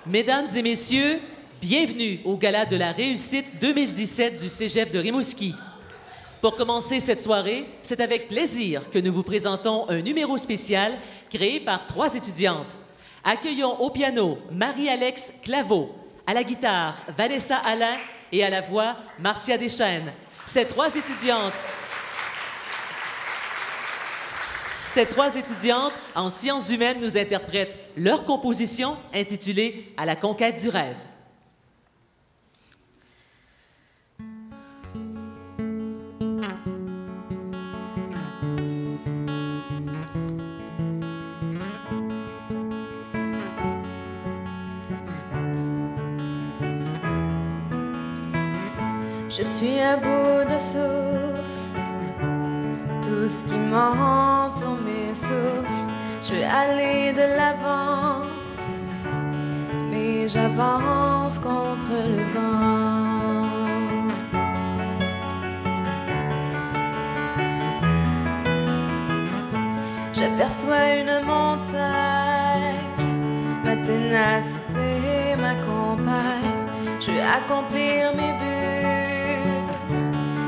Mesdames et messieurs, bienvenue au Gala de la réussite 2017 du Cégep de Rimouski. Pour commencer cette soirée, c'est avec plaisir que nous vous présentons un numéro spécial créé par 3 étudiantes. Accueillons au piano Marie-Alex Claveau, à la guitare Vanessa Alain et à la voix Marcia Deschênes. Ces trois étudiantes en sciences humaines nous interprètent leur composition intitulée « À la conquête du rêve ». Je suis à bout de souffle, tout ce qui m'entoure m'essouffle. Je veux aller de l'avant, mais j'avance contre le vent. J'aperçois une montagne, ma ténacité m'accompagne. Je veux accomplir mes buts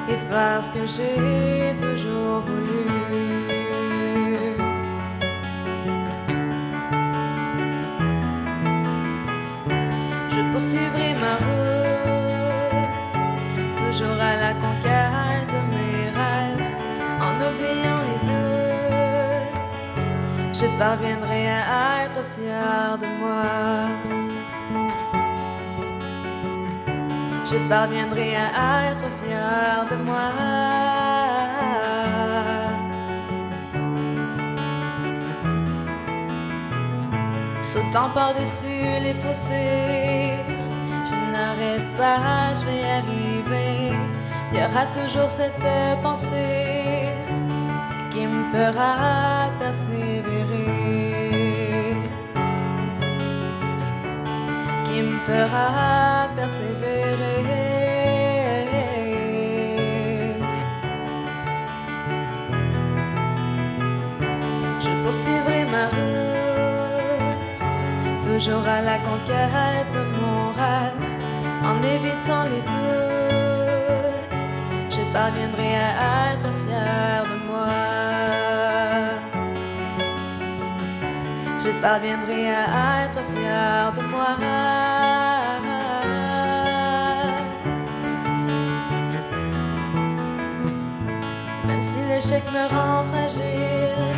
et faire ce que j'ai toujours voulu. Je poursuivrai ma route, toujours à la conquête de mes rêves, en oubliant les doutes. Je parviendrai à être fière de moi. Je parviendrai à être fière de moi. Sautant par-dessus les fossés, je n'arrête pas, je vais arriver. Il y aura toujours cette pensée qui me fera persévérer, qui me fera persévérer. Je poursuivrai ma route, toujours à la conquête de mon rêve, en évitant les doutes. Je parviendrai à être fière de moi. Je parviendrai à être fière de moi. Même si l'échec me rend fragile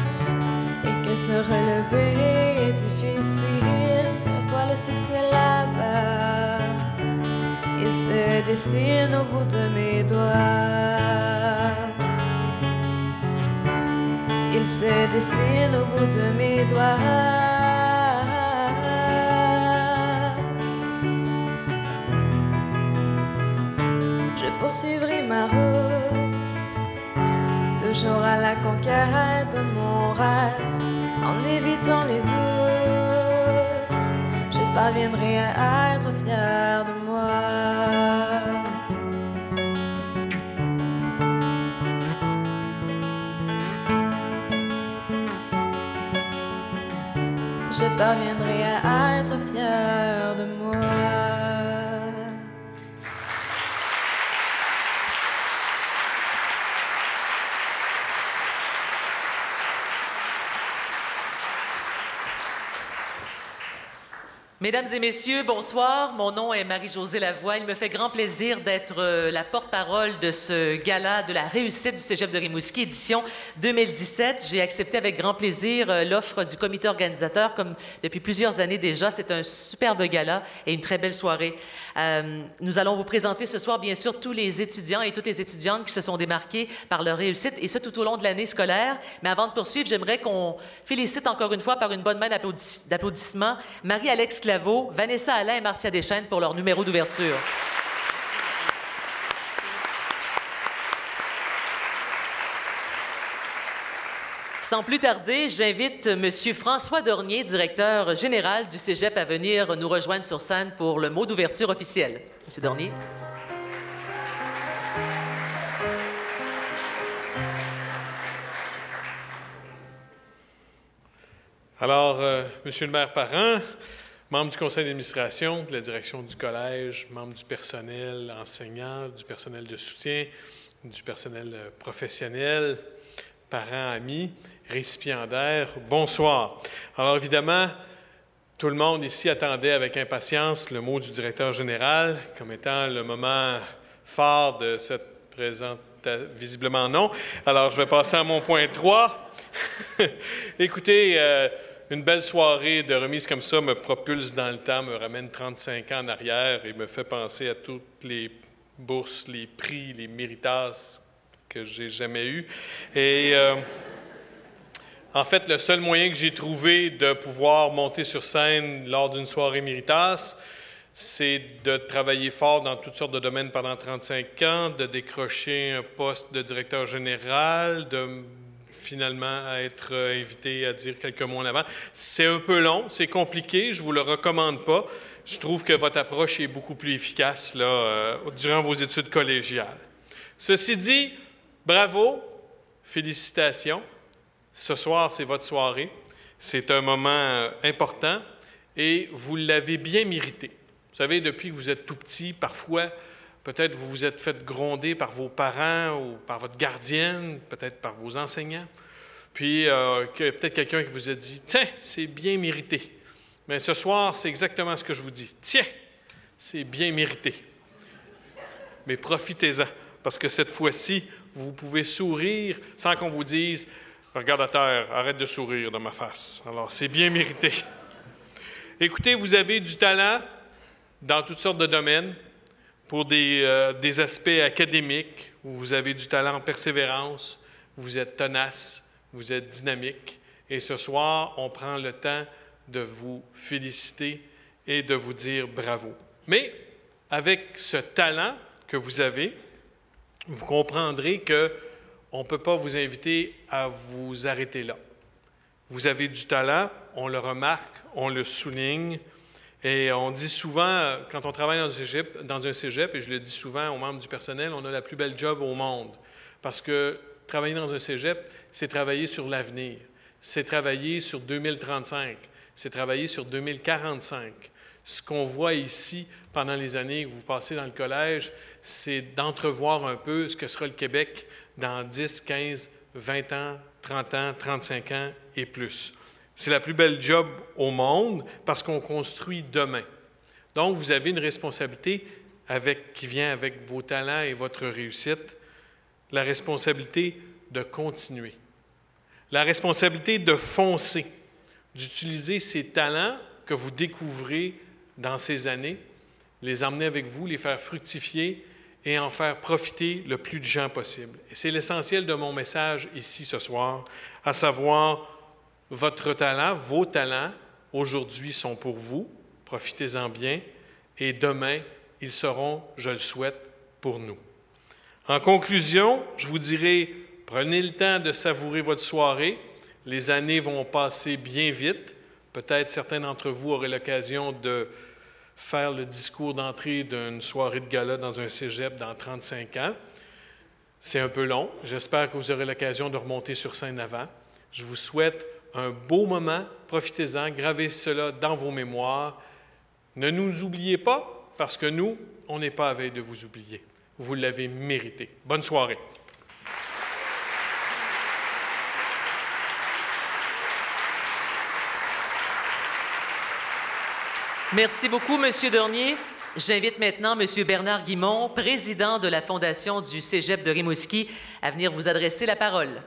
et que se relever est difficile, je vois le succès là-bas. Il se dessine au bout de mes doigts. Il se dessine au bout de mes doigts. Je poursuivrai ma route, toujours à la conquête de mon rêve, en évitant les doutes. Je parviendrai à être fière de moi. Je parviendrai à être fière de moi. Mesdames et messieurs, bonsoir. Mon nom est Marie-Josée Lavoie. Il me fait grand plaisir d'être la porte-parole de ce gala de la réussite du Cégep de Rimouski, édition 2017. J'ai accepté avec grand plaisir l'offre du comité organisateur, comme depuis plusieurs années déjà. C'est un superbe gala et une très belle soirée. Nous allons vous présenter ce soir, bien sûr, tous les étudiants et toutes les étudiantes qui se sont démarqués par leur réussite, et ce, tout au long de l'année scolaire. Mais avant de poursuivre, j'aimerais qu'on félicite encore une fois par une bonne main d'applaudissements Marie-Alex Claveau, Vanessa Alain et Marcia Deschênes pour leur numéro d'ouverture. Sans plus tarder, j'invite M. François Dornier, directeur général du Cégep, à venir nous rejoindre sur scène pour le mot d'ouverture officiel. M. Dornier. Alors, Monsieur le maire Parent, membres du conseil d'administration, de la direction du collège, membres du personnel enseignant, du personnel de soutien, du personnel professionnel, parents, amis, récipiendaires, bonsoir. Alors évidemment, tout le monde ici attendait avec impatience le mot du directeur général comme étant le moment phare de cette présentation. Visiblement non. Alors, je vais passer à mon point 3. Écoutez, une belle soirée de remise comme ça me propulse dans le temps, me ramène 35 ans en arrière et me fait penser à toutes les bourses, les prix, les méritas que j'ai jamais eus. Et en fait, le seul moyen que j'ai trouvé de pouvoir monter sur scène lors d'une soirée méritas, c'est de travailler fort dans toutes sortes de domaines pendant 35 ans, de décrocher un poste de directeur général, de finalement être invité à dire quelques mots en avant. C'est un peu long, c'est compliqué, je ne vous le recommande pas. Je trouve que votre approche est beaucoup plus efficace là, durant vos études collégiales. Ceci dit, bravo, félicitations. Ce soir, c'est votre soirée. C'est un moment important et vous l'avez bien mérité. Vous savez, depuis que vous êtes tout petit, parfois, peut-être vous vous êtes fait gronder par vos parents ou par votre gardienne, peut-être par vos enseignants. Puis, peut-être quelqu'un qui vous a dit « Tiens, c'est bien mérité. » Mais ce soir, c'est exactement ce que je vous dis. « Tiens, c'est bien mérité. » Mais profitez-en, parce que cette fois-ci, vous pouvez sourire sans qu'on vous dise « Regarde à terre, arrête de sourire dans ma face. » Alors, c'est bien mérité. Écoutez, vous avez du talent dans toutes sortes de domaines, pour des aspects académiques, où vous avez du talent en persévérance, vous êtes tenace, vous êtes dynamique. Et ce soir, on prend le temps de vous féliciter et de vous dire bravo. Mais avec ce talent que vous avez, vous comprendrez qu'on ne peut pas vous inviter à vous arrêter là. Vous avez du talent, on le remarque, on le souligne. Et on dit souvent, quand on travaille dans un cégep, et je le dis souvent aux membres du personnel, on a la plus belle job au monde. Parce que travailler dans un cégep, c'est travailler sur l'avenir. C'est travailler sur 2035. C'est travailler sur 2045. Ce qu'on voit ici pendant les années que vous passez dans le collège, c'est d'entrevoir un peu ce que sera le Québec dans 10, 15, 20 ans, 30 ans, 35 ans et plus. C'est la plus belle job au monde parce qu'on construit demain. Donc, vous avez une responsabilité qui vient avec vos talents et votre réussite, la responsabilité de continuer, la responsabilité de foncer, d'utiliser ces talents que vous découvrez dans ces années, les emmener avec vous, les faire fructifier et en faire profiter le plus de gens possible. Et c'est l'essentiel de mon message ici ce soir, à savoir votre talent, vos talents, aujourd'hui sont pour vous, profitez-en bien, et demain, ils seront, je le souhaite, pour nous. En conclusion, je vous dirai, prenez le temps de savourer votre soirée, les années vont passer bien vite, peut-être certains d'entre vous auraient l'occasion de faire le discours d'entrée d'une soirée de gala dans un cégep dans 35 ans. C'est un peu long, j'espère que vous aurez l'occasion de remonter sur scène avant. Je vous souhaite un beau moment, profitez-en, gravez cela dans vos mémoires. Ne nous oubliez pas, parce que nous, on n'est pas à veille de vous oublier. Vous l'avez mérité. Bonne soirée. Merci beaucoup, M. Dornier. J'invite maintenant M. Bernard Guimond, président de la Fondation du Cégep de Rimouski, à venir vous adresser la parole.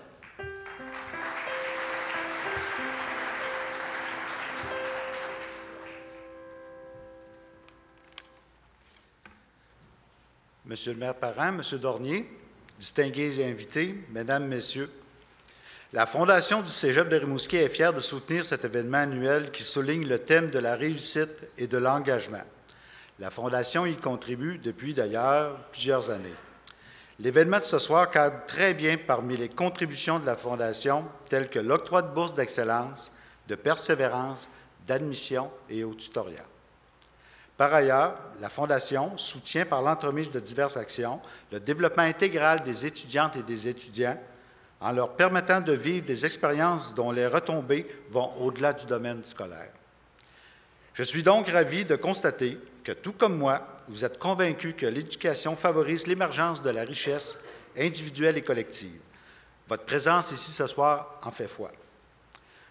Monsieur le maire Parent, Monsieur Dornier, distingués invités, Mesdames, Messieurs, la Fondation du Cégep de Rimouski est fière de soutenir cet événement annuel qui souligne le thème de la réussite et de l'engagement. La Fondation y contribue depuis d'ailleurs plusieurs années. L'événement de ce soir cadre très bien parmi les contributions de la Fondation, telles que l'octroi de bourses d'excellence, de persévérance, d'admission et au tutoriel. Par ailleurs, la Fondation soutient par l'entremise de diverses actions le développement intégral des étudiantes et des étudiants en leur permettant de vivre des expériences dont les retombées vont au-delà du domaine scolaire. Je suis donc ravi de constater que, tout comme moi, vous êtes convaincus que l'éducation favorise l'émergence de la richesse individuelle et collective. Votre présence ici ce soir en fait foi.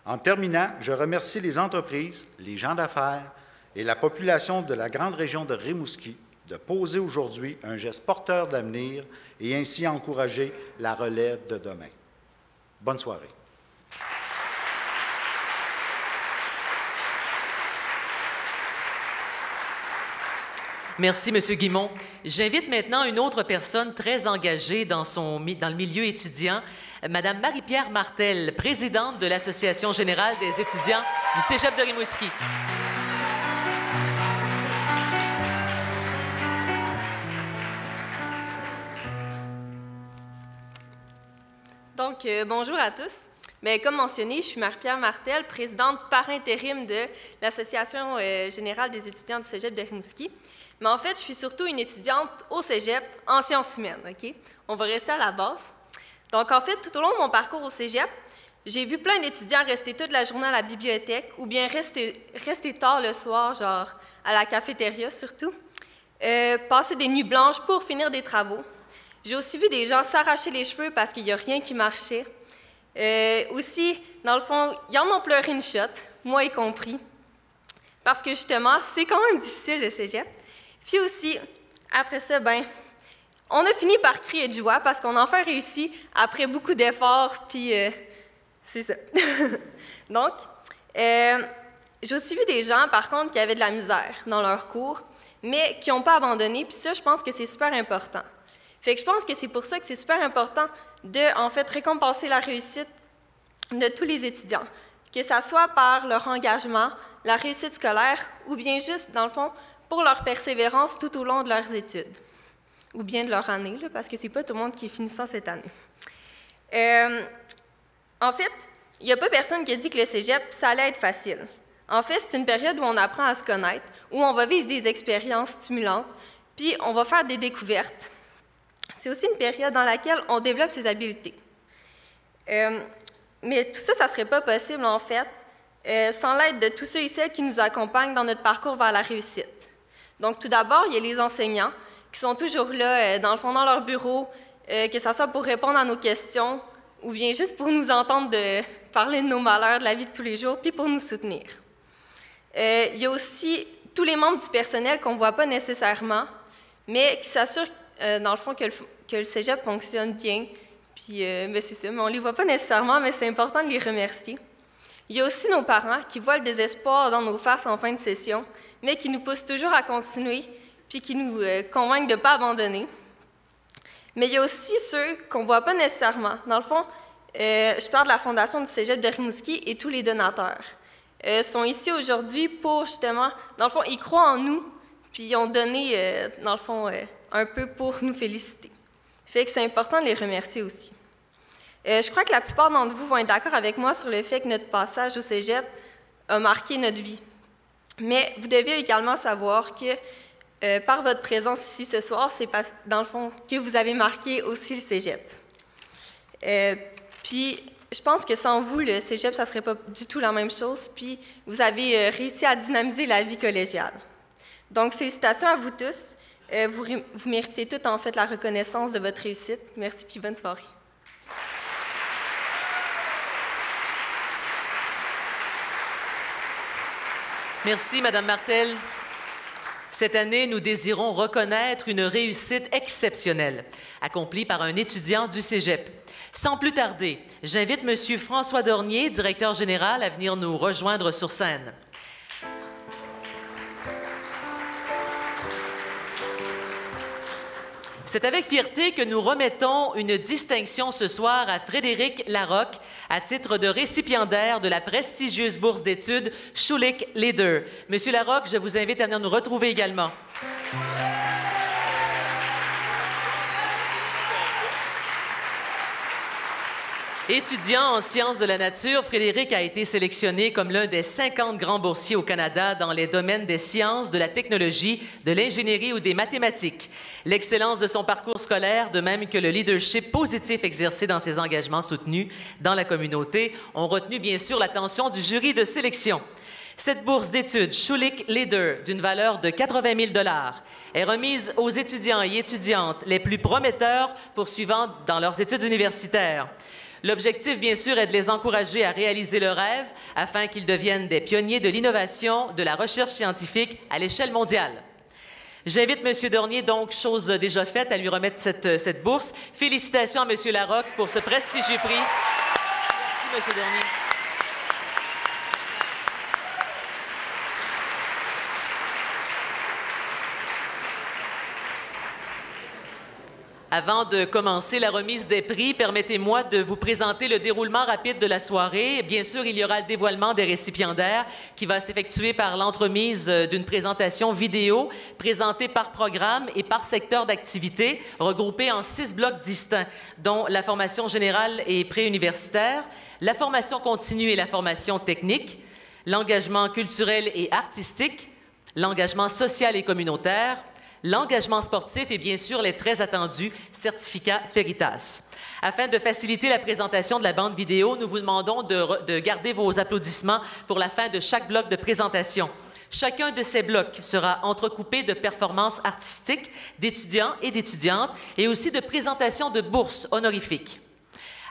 En terminant, je remercie les entreprises, les gens d'affaires et la population de la grande région de Rimouski de poser aujourd'hui un geste porteur d'avenir et ainsi encourager la relève de demain. Bonne soirée. Merci, M. Guimond. J'invite maintenant une autre personne très engagée dans le milieu étudiant, Mme Marie-Pierre Martel, présidente de l'Association générale des étudiants du Cégep de Rimouski. Donc, bonjour à tous. Mais comme mentionné, je suis Marie-Pierre Martel, présidente par intérim de l'Association générale des étudiants du Cégep de Rimouski. Mais en fait, je suis surtout une étudiante au Cégep en sciences humaines, OK? On va rester à la base. Donc, en fait, tout au long de mon parcours au Cégep, j'ai vu plein d'étudiants rester toute la journée à la bibliothèque ou bien rester tard le soir, genre à la cafétéria surtout, passer des nuits blanches pour finir des travaux. J'ai aussi vu des gens s'arracher les cheveux parce qu'il n'y a rien qui marchait. Aussi, dans le fond, il y en a pleuré une shot, moi y compris, parce que justement, c'est quand même difficile le Cégep. Puis aussi, après ça, on a fini par crier de joie parce qu'on a enfin réussi après beaucoup d'efforts, puis c'est ça. Donc, j'ai aussi vu des gens, par contre, qui avaient de la misère dans leur cours, mais qui n'ont pas abandonné, puis ça, je pense que c'est super important. Fait que je pense que c'est pour ça que c'est super important de, en fait, récompenser la réussite de tous les étudiants, que ça soit par leur engagement, la réussite scolaire, ou bien juste, dans le fond, pour leur persévérance tout au long de leurs études, ou bien de leur année, là, parce que c'est pas tout le monde qui est finissant cette année. En fait, il n'y a pas personne qui a dit que le cégep, ça allait être facile. En fait, c'est une période où on apprend à se connaître, où on va vivre des expériences stimulantes, puis on va faire des découvertes. C'est aussi une période dans laquelle on développe ses habiletés. Mais tout ça, ça ne serait pas possible, en fait, sans l'aide de tous ceux et celles qui nous accompagnent dans notre parcours vers la réussite. Donc, tout d'abord, il y a les enseignants qui sont toujours là, dans le fond, dans leur bureau, que ce soit pour répondre à nos questions ou bien juste pour nous entendre parler de nos malheurs de la vie de tous les jours, puis pour nous soutenir. Il y a aussi tous les membres du personnel qu'on ne voit pas nécessairement, mais qui s'assurent, dans le fond, que le cégep fonctionne bien. Puis, c'est ça, mais on ne les voit pas nécessairement, mais c'est important de les remercier. Il y a aussi nos parents qui voient le désespoir dans nos faces en fin de session, mais qui nous poussent toujours à continuer, puis qui nous convainquent de ne pas abandonner. Mais il y a aussi ceux qu'on ne voit pas nécessairement. Dans le fond, je parle de la Fondation du Cégep de Rimouski et tous les donateurs. Sont ici aujourd'hui pour, justement, dans le fond, ils croient en nous, puis ils ont donné, dans le fond, un peu pour nous féliciter. Fait que c'est important de les remercier aussi. Je crois que la plupart d'entre vous vont être d'accord avec moi sur le fait que notre passage au cégep a marqué notre vie. Mais vous devez également savoir que par votre présence ici ce soir, c'est dans le fond que vous avez marqué aussi le cégep. Puis, je pense que sans vous, le cégep, ça ne serait pas du tout la même chose. Puis, vous avez réussi à dynamiser la vie collégiale. Donc, félicitations à vous tous. Vous méritez toutes, en fait, la reconnaissance de votre réussite. Merci, puis bonne soirée. Merci, Mme Martel. Cette année, nous désirons reconnaître une réussite exceptionnelle, accomplie par un étudiant du Cégep. Sans plus tarder, j'invite M. François Dornier, directeur général, à venir nous rejoindre sur scène. C'est avec fierté que nous remettons une distinction ce soir à Frédéric Larocque à titre de récipiendaire de la prestigieuse bourse d'études Schulich Leader. Monsieur Larocque, je vous invite à venir nous retrouver également. Étudiant en sciences de la nature, Frédéric a été sélectionné comme l'un des 50 grands boursiers au Canada dans les domaines des sciences, de la technologie, de l'ingénierie ou des mathématiques. L'excellence de son parcours scolaire, de même que le leadership positif exercé dans ses engagements soutenus dans la communauté, ont retenu bien sûr l'attention du jury de sélection. Cette bourse d'études Schulich Leader d'une valeur de 80 000 $ est remise aux étudiants et étudiantes les plus prometteurs poursuivant dans leurs études universitaires. L'objectif, bien sûr, est de les encourager à réaliser leurs rêves afin qu'ils deviennent des pionniers de l'innovation, de la recherche scientifique à l'échelle mondiale. J'invite M. Dornier, donc, chose déjà faite, à lui remettre cette bourse. Félicitations à M. Larocque pour ce prestigieux prix. Merci, M. Dornier. Avant de commencer la remise des prix, permettez-moi de vous présenter le déroulement rapide de la soirée. Bien sûr, il y aura le dévoilement des récipiendaires qui va s'effectuer par l'entremise d'une présentation vidéo présentée par programme et par secteur d'activité, regroupée en 6 blocs distincts, dont la formation générale et préuniversitaire, la formation continue et la formation technique, l'engagement culturel et artistique, l'engagement social et communautaire, l'engagement sportif et bien sûr les très attendus certificats Feritas. Afin de faciliter la présentation de la bande vidéo, nous vous demandons de garder vos applaudissements pour la fin de chaque bloc de présentation. Chacun de ces blocs sera entrecoupé de performances artistiques d'étudiants et d'étudiantes et aussi de présentations de bourses honorifiques.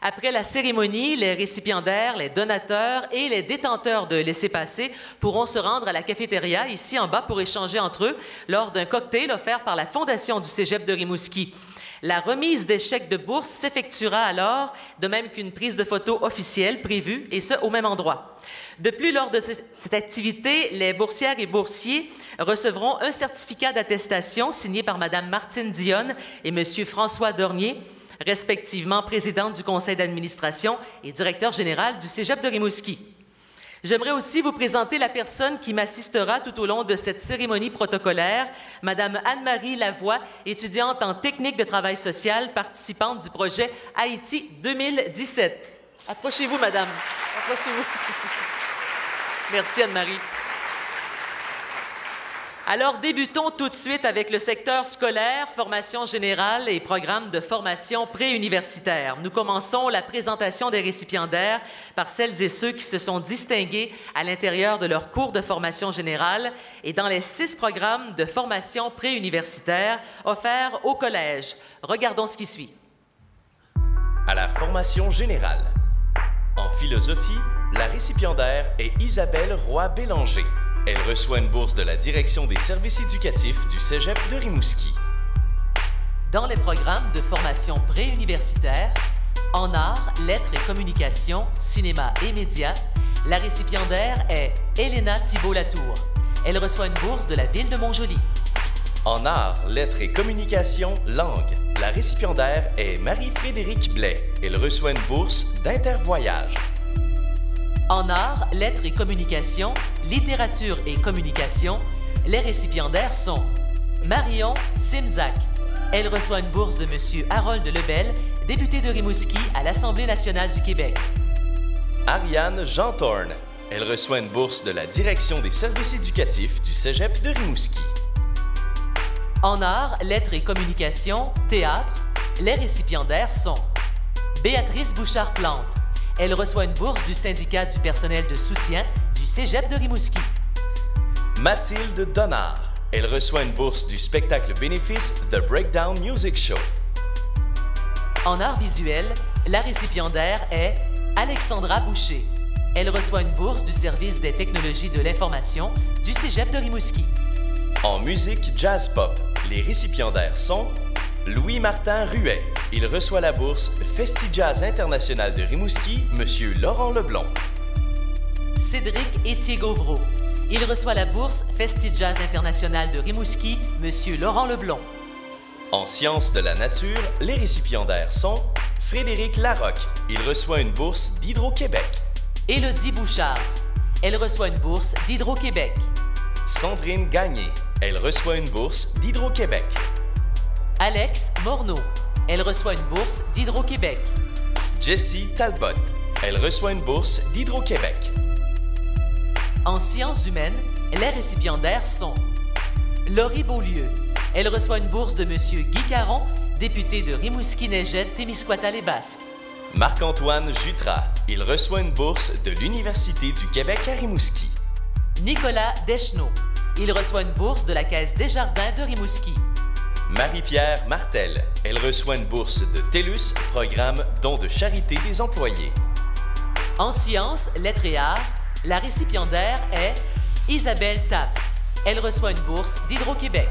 Après la cérémonie, les récipiendaires, les donateurs et les détenteurs de laissez-passer pourront se rendre à la cafétéria ici en bas pour échanger entre eux lors d'un cocktail offert par la Fondation du Cégep de Rimouski. La remise des chèques de bourse s'effectuera alors, de même qu'une prise de photo officielle prévue, et ce, au même endroit. De plus, lors de cette activité, les boursières et boursiers recevront un certificat d'attestation signé par Mme Martine Dionne et M. François Dornier, respectivement présidente du conseil d'administration et directeur général du Cégep de Rimouski. J'aimerais aussi vous présenter la personne qui m'assistera tout au long de cette cérémonie protocolaire, Mme Anne-Marie Lavoie, étudiante en technique de travail social, participante du projet Haïti 2017. Approchez-vous, Madame. Approchez-vous. Merci, Anne-Marie. Alors, débutons tout de suite avec le secteur scolaire, formation générale et programme de formation préuniversitaire. Nous commençons la présentation des récipiendaires par celles et ceux qui se sont distingués à l'intérieur de leur cours de formation générale et dans les 6 programmes de formation préuniversitaire offerts au collège. Regardons ce qui suit. À la formation générale. En philosophie, la récipiendaire est Isabelle Roy-Bélanger. Elle reçoit une bourse de la Direction des services éducatifs du Cégep de Rimouski. Dans les programmes de formation préuniversitaire, en arts, lettres et communications, cinéma et médias, la récipiendaire est Elena Thibault-Latour. Elle reçoit une bourse de la ville de Montjoly. En arts, lettres et communications, langue, la récipiendaire est Marie-Frédérique Blais. Elle reçoit une bourse d'Intervoyage. En arts, lettres et communications, littérature et communication, les récipiendaires sont Marion Simzac. Elle reçoit une bourse de M. Harold Lebel, député de Rimouski à l'Assemblée nationale du Québec. Ariane Jeantorne. Elle reçoit une bourse de la Direction des services éducatifs du Cégep de Rimouski. En arts, lettres et communication, théâtre, les récipiendaires sont Béatrice Bouchard-Plante. Elle reçoit une bourse du syndicat du personnel de soutien du Cégep de Rimouski. Mathilde Donnard. Elle reçoit une bourse du spectacle bénéfice The Breakdown Music Show. En arts visuels, la récipiendaire est Alexandra Boucher. Elle reçoit une bourse du service des technologies de l'information du Cégep de Rimouski. En musique jazz-pop, les récipiendaires sont Louis-Martin Ruet. Il reçoit la bourse Festi-Jazz International de Rimouski, M. Laurent Leblond. Cédric Étier-Gauvreau. Il reçoit la bourse Festi-Jazz International de Rimouski, M. Laurent Leblond. En sciences de la nature, les récipiendaires sont Frédéric Larocque. Il reçoit une bourse d'Hydro-Québec. Élodie Bouchard. Elle reçoit une bourse d'Hydro-Québec. Sandrine Gagné. Elle reçoit une bourse d'Hydro-Québec. Alex Morneau. Elle reçoit une bourse d'Hydro-Québec. Jessie Talbot. Elle reçoit une bourse d'Hydro-Québec. En sciences humaines, les récipiendaires sont Laurie Beaulieu. Elle reçoit une bourse de M. Guy Caron, député de Rimouski-Neigette, Témiscouata-les-Basques. Marc-Antoine Jutras. Il reçoit une bourse de l'Université du Québec à Rimouski. Nicolas Deschenaux. Il reçoit une bourse de la Caisse Desjardins de Rimouski. Marie-Pierre Martel. Elle reçoit une bourse de TELUS, programme Don de charité des employés. En sciences, lettres et arts, la récipiendaire est Isabelle Tapp. Elle reçoit une bourse d'Hydro-Québec.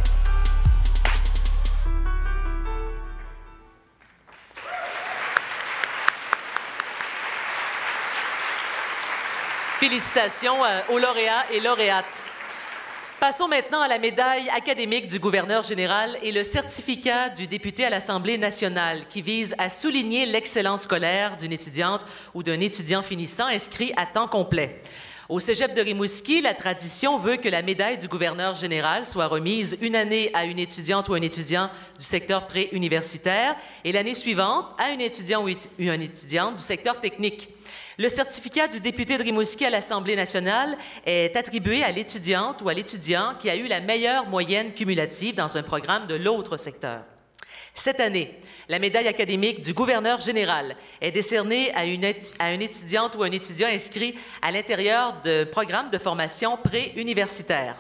Félicitations aux lauréats et lauréates. Passons maintenant à la médaille académique du gouverneur général et le certificat du député à l'Assemblée nationale qui vise à souligner l'excellence scolaire d'une étudiante ou d'un étudiant finissant inscrit à temps complet. Au Cégep de Rimouski, la tradition veut que la médaille du gouverneur général soit remise une année à une étudiante ou un étudiant du secteur pré-universitaire et l'année suivante à un étudiant ou une étudiante du secteur technique. Le certificat du député de Rimouski à l'Assemblée nationale est attribué à l'étudiante ou à l'étudiant qui a eu la meilleure moyenne cumulative dans un programme de l'autre secteur. Cette année, la médaille académique du gouverneur général est décernée à une étudiante ou un étudiant inscrit à l'intérieur de programmes de formation pré-universitaire.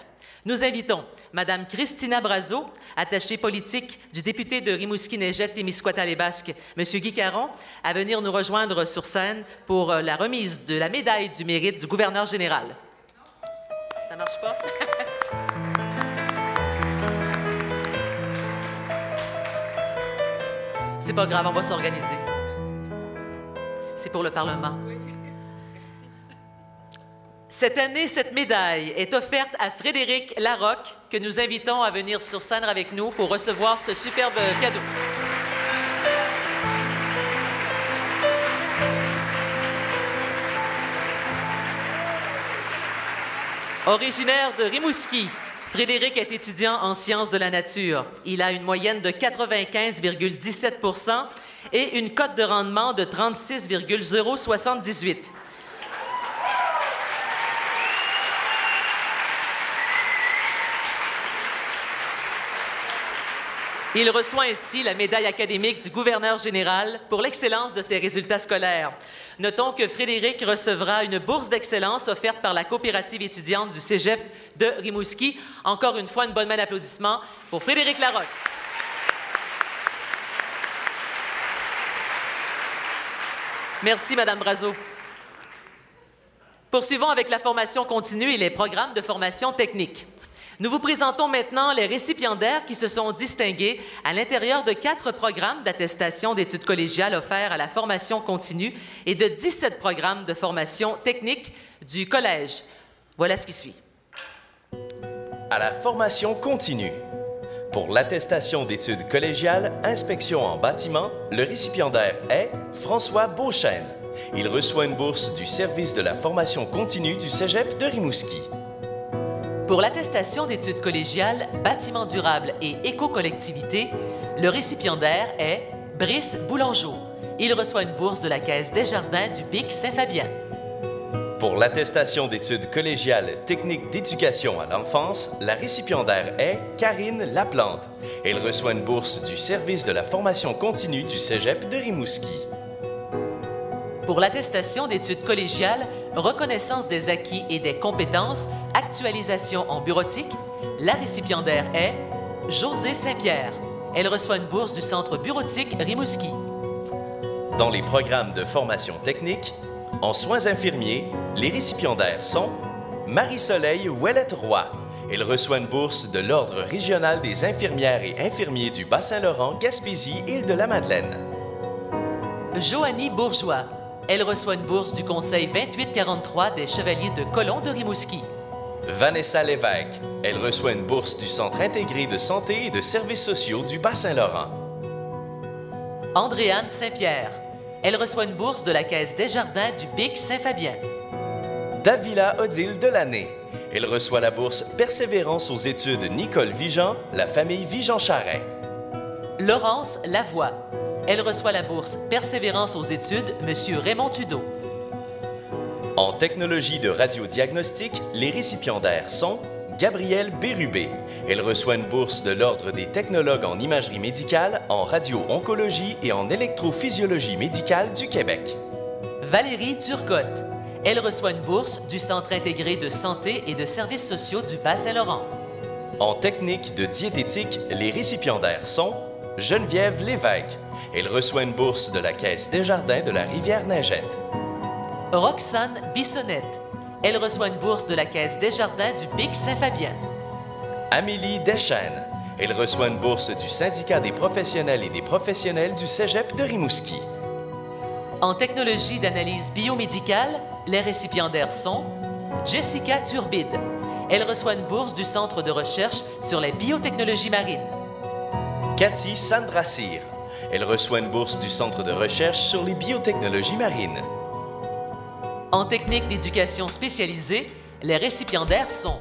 Nous invitons Mme Christina Brazo, attachée politique du député de Rimouski-Neigette-Témiscouata-les-Basques, M. Guy Caron, à venir nous rejoindre sur scène pour la remise de la médaille du mérite du gouverneur général. Ça marche pas? C'est pas grave, on va s'organiser. C'est pour le Parlement. Cette année, cette médaille est offerte à Frédéric Larocque, que nous invitons à venir sur scène avec nous pour recevoir ce superbe cadeau. Originaire de Rimouski, Frédéric est étudiant en sciences de la nature. Il a une moyenne de 95,17 % et une cote de rendement de 36,078. Il reçoit ainsi la médaille académique du gouverneur général pour l'excellence de ses résultats scolaires. Notons que Frédéric recevra une bourse d'excellence offerte par la coopérative étudiante du Cégep de Rimouski. Encore une fois, une bonne main d'applaudissements pour Frédéric Larocque. Merci, Mme Brazo. Poursuivons avec la formation continue et les programmes de formation technique. Nous vous présentons maintenant les récipiendaires qui se sont distingués à l'intérieur de 4 programmes d'attestation d'études collégiales offerts à la formation continue et de 17 programmes de formation technique du collège. Voilà ce qui suit. À la formation continue. Pour l'attestation d'études collégiales, inspection en bâtiment, le récipiendaire est François Beauchesne. Il reçoit une bourse du service de la formation continue du Cégep de Rimouski. Pour l'attestation d'études collégiales, bâtiment durable et éco-collectivité, le récipiendaire est Brice Boulangeau. Il reçoit une bourse de la Caisse Desjardins du BIC Saint-Fabien. Pour l'attestation d'études collégiales techniques d'éducation à l'enfance, la récipiendaire est Karine Laplante. Elle reçoit une bourse du service de la formation continue du Cégep de Rimouski. Pour l'attestation d'études collégiales, reconnaissance des acquis et des compétences, actualisation en bureautique, la récipiendaire est Josée Saint-Pierre. Elle reçoit une bourse du Centre bureautique Rimouski. Dans les programmes de formation technique, en soins infirmiers, les récipiendaires sont Marie-Soleil Ouellette-Roy. Elle reçoit une bourse de l'Ordre régional des infirmières et infirmiers du Bas-Saint-Laurent, Gaspésie, Île-de-la-Madeleine. Joanie Bourgeois. Elle reçoit une bourse du Conseil 2843 des Chevaliers de Colomb de Rimouski. Vanessa Lévesque. Elle reçoit une bourse du Centre intégré de santé et de services sociaux du Bas-Saint-Laurent. Andréane Saint-Pierre. Elle reçoit une bourse de la Caisse Desjardins du BIC Saint-Fabien. Davila Odile Delaney. Elle reçoit la bourse Persévérance aux études Nicole Vigeant, la famille Vigeant-Charret. Laurence Lavoie. Elle reçoit la bourse Persévérance aux études M. Raymond Tudeau. En technologie de radiodiagnostic, les récipiendaires sont Gabrielle Bérubé. Elle reçoit une bourse de l'Ordre des technologues en imagerie médicale, en radio-oncologie et en électrophysiologie médicale du Québec. Valérie Turcotte. Elle reçoit une bourse du Centre intégré de santé et de services sociaux du Bas-Saint-Laurent. En technique de diététique, les récipiendaires sont Geneviève Lévesque. Elle reçoit une bourse de la Caisse Desjardins de la Rivière-Neigette. Roxane Bissonnette. Elle reçoit une bourse de la Caisse Desjardins du Pic Saint-Fabien. Amélie Deschênes. Elle reçoit une bourse du Syndicat des professionnels et des professionnels du Cégep de Rimouski. En technologie d'analyse biomédicale, les récipiendaires sont Jessica Turbide. Elle reçoit une bourse du Centre de recherche sur les biotechnologies marines. Cathy Sandrasir. Elle reçoit une bourse du Centre de recherche sur les biotechnologies marines. En technique d'éducation spécialisée, les récipiendaires sont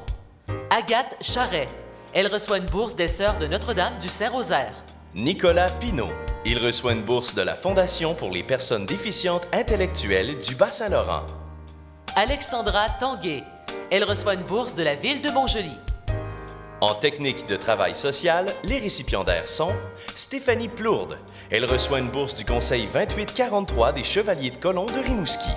Agathe Charret. Elle reçoit une bourse des Sœurs de Notre-Dame du Saint-Rosaire. Nicolas Pinault. Il reçoit une bourse de la Fondation pour les personnes déficientes intellectuelles du Bas-Saint-Laurent. Alexandra Tanguay. Elle reçoit une bourse de la Ville de Montjoly. En technique de travail social, les récipiendaires sont Stéphanie Plourde. Elle reçoit une bourse du Conseil 2843 des Chevaliers de Colomb de Rimouski.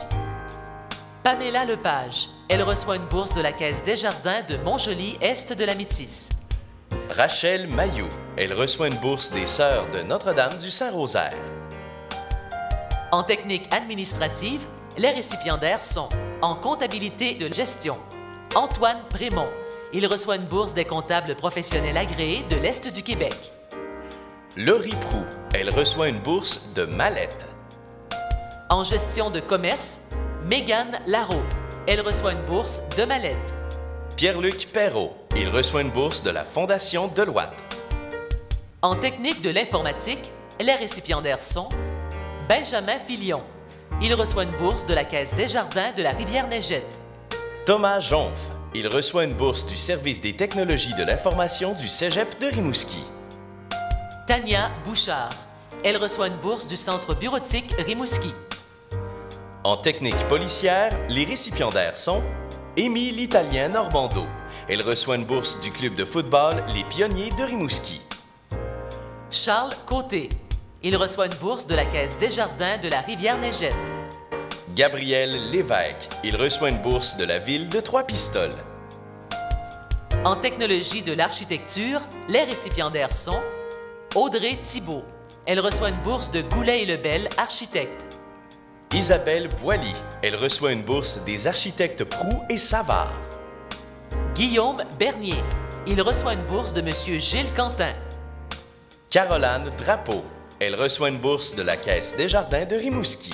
Pamela Lepage. Elle reçoit une bourse de la Caisse Desjardins de Montjoly, Est de la Métisse. Rachel Mailloux. Elle reçoit une bourse des Sœurs de Notre-Dame du Saint-Rosaire. En technique administrative, les récipiendaires sont en comptabilité de gestion Antoine Prémont. Il reçoit une bourse des comptables professionnels agréés de l'Est du Québec. Laurie Proux. Elle reçoit une bourse de Mallette. En gestion de commerce, Mégane Larreau. Elle reçoit une bourse de Mallette. Pierre-Luc Perrault. Il reçoit une bourse de la Fondation Deloitte. En technique de l'informatique, les récipiendaires sont Benjamin Filion. Il reçoit une bourse de la Caisse Desjardins de la Rivière-Neigette. Thomas Jonf. Il reçoit une bourse du Service des technologies de l'information du Cégep de Rimouski. Tania Bouchard. Elle reçoit une bourse du Centre bureautique Rimouski. En technique policière, les récipiendaires sont Émile l'Italien Normando. Elle reçoit une bourse du club de football Les Pionniers de Rimouski. Charles Côté. Il reçoit une bourse de la Caisse Desjardins de la Rivière-Neigette. Gabriel Lévesque. Il reçoit une bourse de la ville de Trois-Pistoles. En technologie de l'architecture, les récipiendaires sont Audrey Thibault. Elle reçoit une bourse de Goulet et Lebel, architecte. Isabelle Boilly. Elle reçoit une bourse des architectes Proux et Savard. Guillaume Bernier. Il reçoit une bourse de M. Gilles Quentin. Caroline Drapeau. Elle reçoit une bourse de la Caisse Desjardins de Rimouski.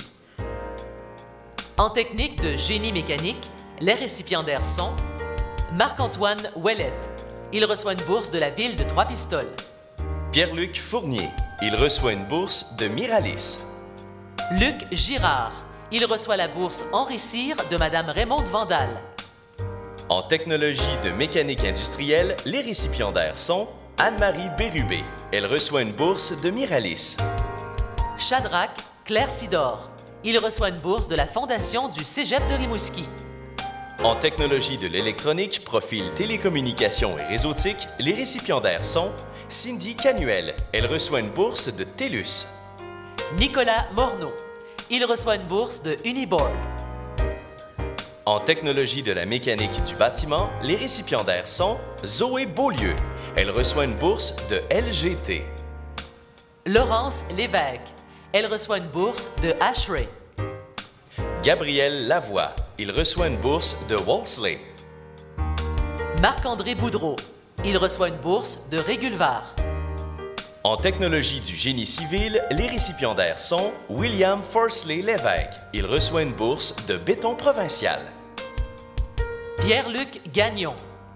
En technique de génie mécanique, les récipiendaires sont Marc-Antoine Ouellette. Il reçoit une bourse de la ville de Trois-Pistoles. Pierre-Luc Fournier. Il reçoit une bourse de Miralis. Luc Girard. Il reçoit la bourse Henri Cyr de Mme Raymonde Vandal. En technologie de mécanique industrielle, les récipiendaires sont Anne-Marie Bérubé. Elle reçoit une bourse de Miralis. Shadrach Claire Sidor. Il reçoit une bourse de la Fondation du Cégep de Rimouski. En technologie de l'électronique, profil télécommunications et réseautique, les récipiendaires sont Cindy Canuel. Elle reçoit une bourse de TELUS. Nicolas Morneau. Il reçoit une bourse de Uniborg. En technologie de la mécanique du bâtiment, les récipiendaires sont Zoé Beaulieu. Elle reçoit une bourse de LGT. Laurence Lévesque. Elle reçoit une bourse de Ashray. Gabriel Lavoie. Il reçoit une bourse de Wolseley. Marc-André Boudreau. Il reçoit une bourse de Régulvar. En technologie du génie civil, les récipiendaires sont William Forsley Lévesque. Il reçoit une bourse de Béton Provincial. Pierre-Luc Gagnon.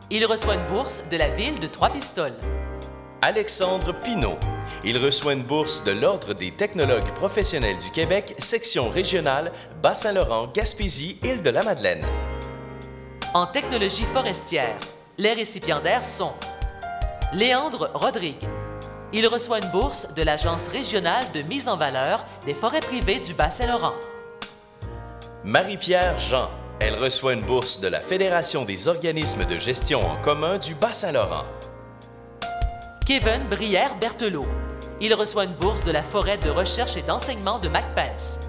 Il reçoit une bourse de la ville de Trois-Pistoles. Alexandre Pinault. Il reçoit une bourse de l'Ordre des technologues professionnels du Québec, section régionale, Bas-Saint-Laurent, Gaspésie, Île-de-la-Madeleine. En technologie forestière, les récipiendaires sont Léandre Rodrigue. Il reçoit une bourse de l'Agence régionale de mise en valeur des forêts privées du Bas-Saint-Laurent. Marie-Pierre Jean. Elle reçoit une bourse de la Fédération des organismes de gestion en commun du Bas-Saint-Laurent. Kevin Brière-Berthelot. Il reçoit une bourse de la Forêt de recherche et d'enseignement de MACPES.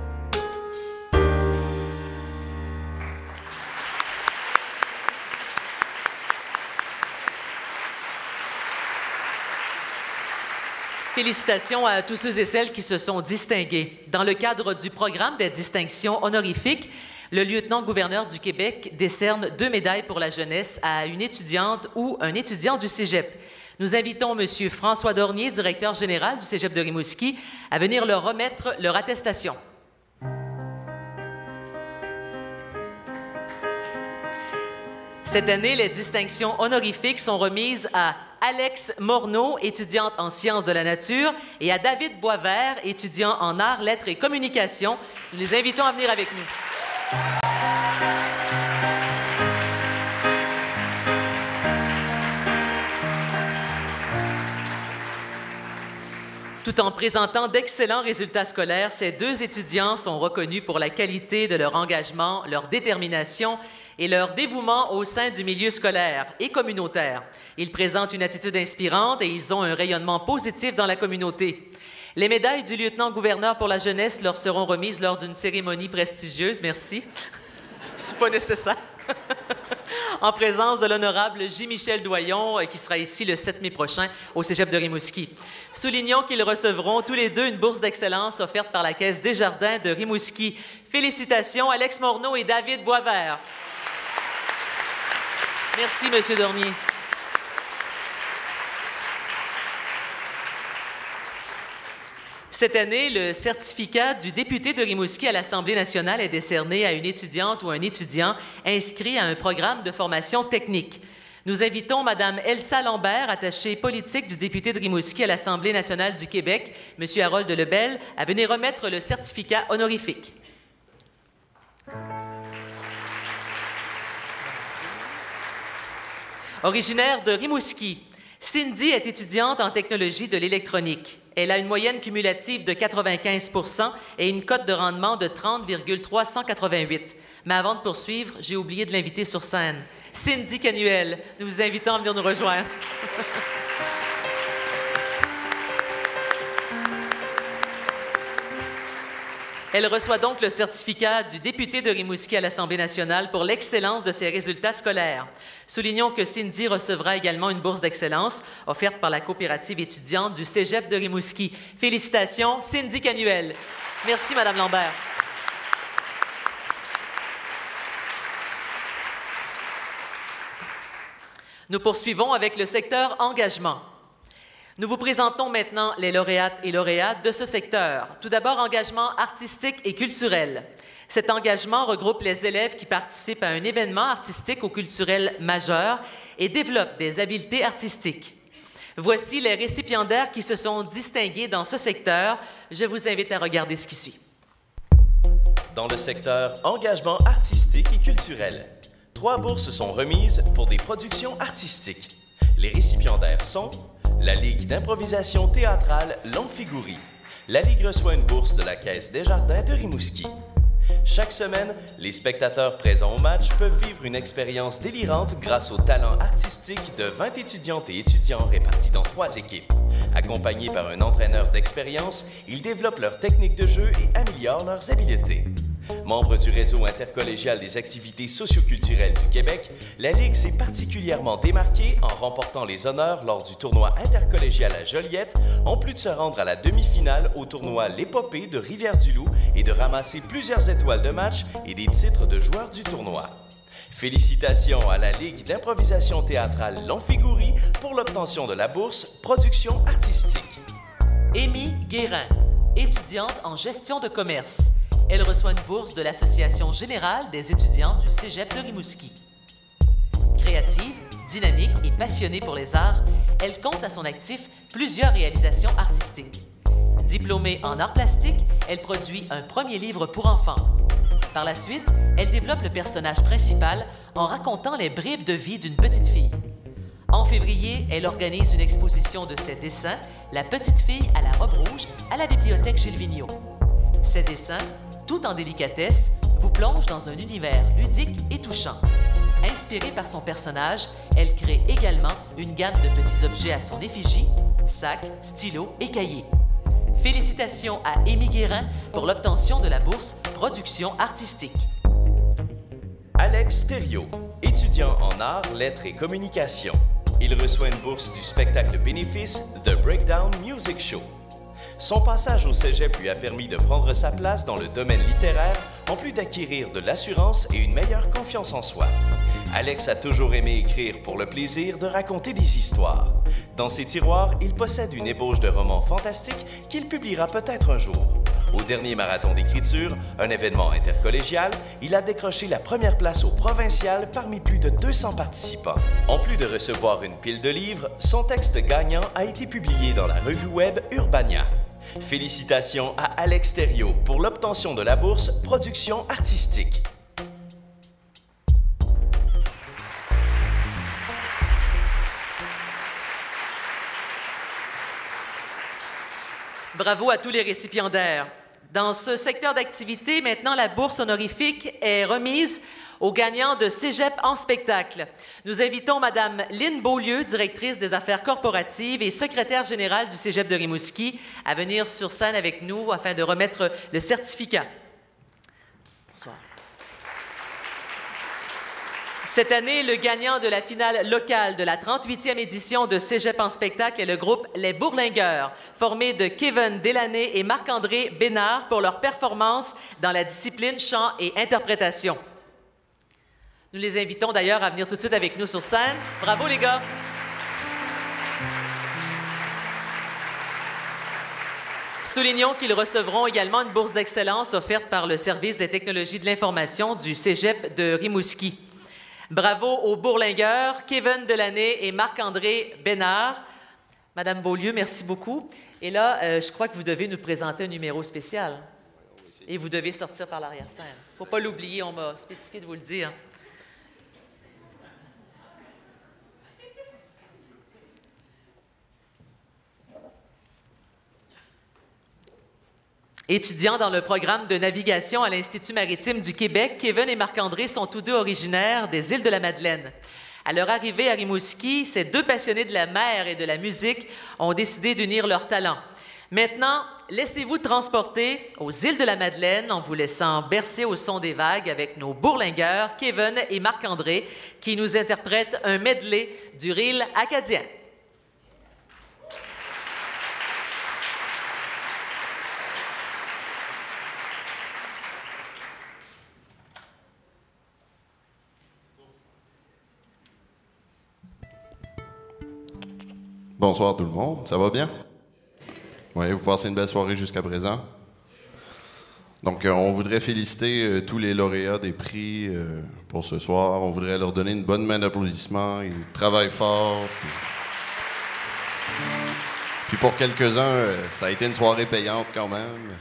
Félicitations à tous ceux et celles qui se sont distingués. Dans le cadre du programme des distinctions honorifiques, le lieutenant-gouverneur du Québec décerne 2 médailles pour la jeunesse à une étudiante ou un étudiant du Cégep. Nous invitons M. François Dornier, directeur général du Cégep de Rimouski, à venir leur remettre leur attestation. Cette année, les distinctions honorifiques sont remises à Alex Morneau, étudiante en sciences de la nature, et à David Boisvert, étudiant en arts, lettres et communication. Nous les invitons à venir avec nous. Tout en présentant d'excellents résultats scolaires, ces 2 étudiants sont reconnus pour la qualité de leur engagement, leur détermination et leur dévouement au sein du milieu scolaire et communautaire. Ils présentent une attitude inspirante et ils ont un rayonnement positif dans la communauté. Les médailles du lieutenant-gouverneur pour la jeunesse leur seront remises lors d'une cérémonie prestigieuse. Merci. C'est pas nécessaire. En présence de l'honorable J. Michel Doyon, qui sera ici le 7 mai prochain au Cégep de Rimouski. Soulignons qu'ils recevront tous les 2 une bourse d'excellence offerte par la Caisse Desjardins de Rimouski. Félicitations, Alex Morneau et David Boisvert. Merci, M. Dornier. Cette année, le certificat du député de Rimouski à l'Assemblée nationale est décerné à une étudiante ou un étudiant inscrit à un programme de formation technique. Nous invitons Mme Elsa Lambert, attachée politique du député de Rimouski à l'Assemblée nationale du Québec, M. Harold Lebel, à venir remettre le certificat honorifique. Originaire de Rimouski, Cindy est étudiante en technologie de l'électronique. Elle a une moyenne cumulative de 95 % et une cote de rendement de 30,388. Mais avant de poursuivre, j'ai oublié de l'inviter sur scène. Cindy Canuel, nous vous invitons à venir nous rejoindre. Elle reçoit donc le certificat du député de Rimouski à l'Assemblée nationale pour l'excellence de ses résultats scolaires. Soulignons que Cindy recevra également une bourse d'excellence offerte par la coopérative étudiante du Cégep de Rimouski. Félicitations, Cindy Canuel. Merci, Mme Lambert. Nous poursuivons avec le secteur engagement. Nous vous présentons maintenant les lauréates et lauréates de ce secteur. Tout d'abord, engagement artistique et culturel. Cet engagement regroupe les élèves qui participent à un événement artistique ou culturel majeur et développent des habiletés artistiques. Voici les récipiendaires qui se sont distingués dans ce secteur. Je vous invite à regarder ce qui suit. Dans le secteur engagement artistique et culturel, 3 bourses sont remises pour des productions artistiques. Les récipiendaires sont la Ligue d'improvisation théâtrale L'Amphigourie. La Ligue reçoit une bourse de la Caisse Desjardins de Rimouski. Chaque semaine, les spectateurs présents au match peuvent vivre une expérience délirante grâce au talent artistique de 20 étudiantes et étudiants répartis dans 3 équipes. Accompagnés par un entraîneur d'expérience, ils développent leur technique de jeu et améliorent leurs habiletés. Membre du réseau intercollégial des activités socioculturelles du Québec, la Ligue s'est particulièrement démarquée en remportant les honneurs lors du tournoi intercollégial à Joliette, en plus de se rendre à la demi-finale au tournoi L'Épopée de Rivière-du-Loup et de ramasser plusieurs étoiles de match et des titres de joueurs du tournoi. Félicitations à la Ligue d'improvisation théâtrale L'Amphigourie pour l'obtention de la bourse Production artistique. Amy Guérin, étudiante en gestion de commerce. Elle reçoit une bourse de l'Association générale des étudiants du Cégep de Rimouski. Créative, dynamique et passionnée pour les arts, elle compte à son actif plusieurs réalisations artistiques. Diplômée en arts plastiques, elle produit un premier livre pour enfants. Par la suite, elle développe le personnage principal en racontant les bribes de vie d'une petite fille. En février, elle organise une exposition de ses dessins, La petite fille à la robe rouge, à la bibliothèque Gilles Vigneault. Ces dessins, tout en délicatesse, vous plongent dans un univers ludique et touchant. Inspirée par son personnage, elle crée également une gamme de petits objets à son effigie, sacs, stylos et cahiers. Félicitations à Amy Guérin pour l'obtention de la bourse Production artistique. Alex Thériault, étudiant en arts, lettres et communication. Il reçoit une bourse du spectacle bénéfice The Breakdown Music Show. Son passage au cégep lui a permis de prendre sa place dans le domaine littéraire, en plus d'acquérir de l'assurance et une meilleure confiance en soi. Alex a toujours aimé écrire pour le plaisir de raconter des histoires. Dans ses tiroirs, il possède une ébauche de romans fantastiques qu'il publiera peut-être un jour. Au dernier marathon d'écriture, un événement intercollégial, il a décroché la première place au provincial parmi plus de 200 participants. En plus de recevoir une pile de livres, son texte gagnant a été publié dans la revue web Urbania. Félicitations à Alex Thériault pour l'obtention de la bourse Production artistique. Bravo à tous les récipiendaires. Dans ce secteur d'activité, maintenant, la bourse honorifique est remise aux gagnants de Cégep en spectacle. Nous invitons Mme Lynne Beaulieu, directrice des affaires corporatives et secrétaire générale du Cégep de Rimouski, à venir sur scène avec nous afin de remettre le certificat. Bonsoir. Cette année, le gagnant de la finale locale de la 38e édition de Cégep en spectacle est le groupe Les Bourlingueurs, formé de Kevin Delaney et Marc-André Bénard pour leur performance dans la discipline chant et interprétation. Nous les invitons d'ailleurs à venir tout de suite avec nous sur scène. Bravo les gars! Soulignons qu'ils recevront également une bourse d'excellence offerte par le Service des technologies de l'information du Cégep de Rimouski. Bravo aux Bourlingueurs, Kevin Delaney et Marc-André Bénard. Madame Beaulieu, merci beaucoup. Et là, je crois que vous devez nous présenter un numéro spécial. Et vous devez sortir par l'arrière-scène. Il ne faut pas l'oublier, on m'a spécifié de vous le dire. Étudiants dans le programme de navigation à l'Institut maritime du Québec, Kevin et Marc-André sont tous deux originaires des îles de la Madeleine. À leur arrivée à Rimouski, ces deux passionnés de la mer et de la musique ont décidé d'unir leurs talents. Maintenant, laissez-vous transporter aux îles de la Madeleine en vous laissant bercer au son des vagues avec nos bourlingueurs, Kevin et Marc-André, qui nous interprètent un medley du reel acadien. Bonsoir tout le monde, ça va bien? Oui, vous passez une belle soirée jusqu'à présent? Donc, on voudrait féliciter tous les lauréats des prix pour ce soir. On voudrait leur donner une bonne main d'applaudissements. Ils travaillent fort. Puis pour quelques-uns, ça a été une soirée payante quand même.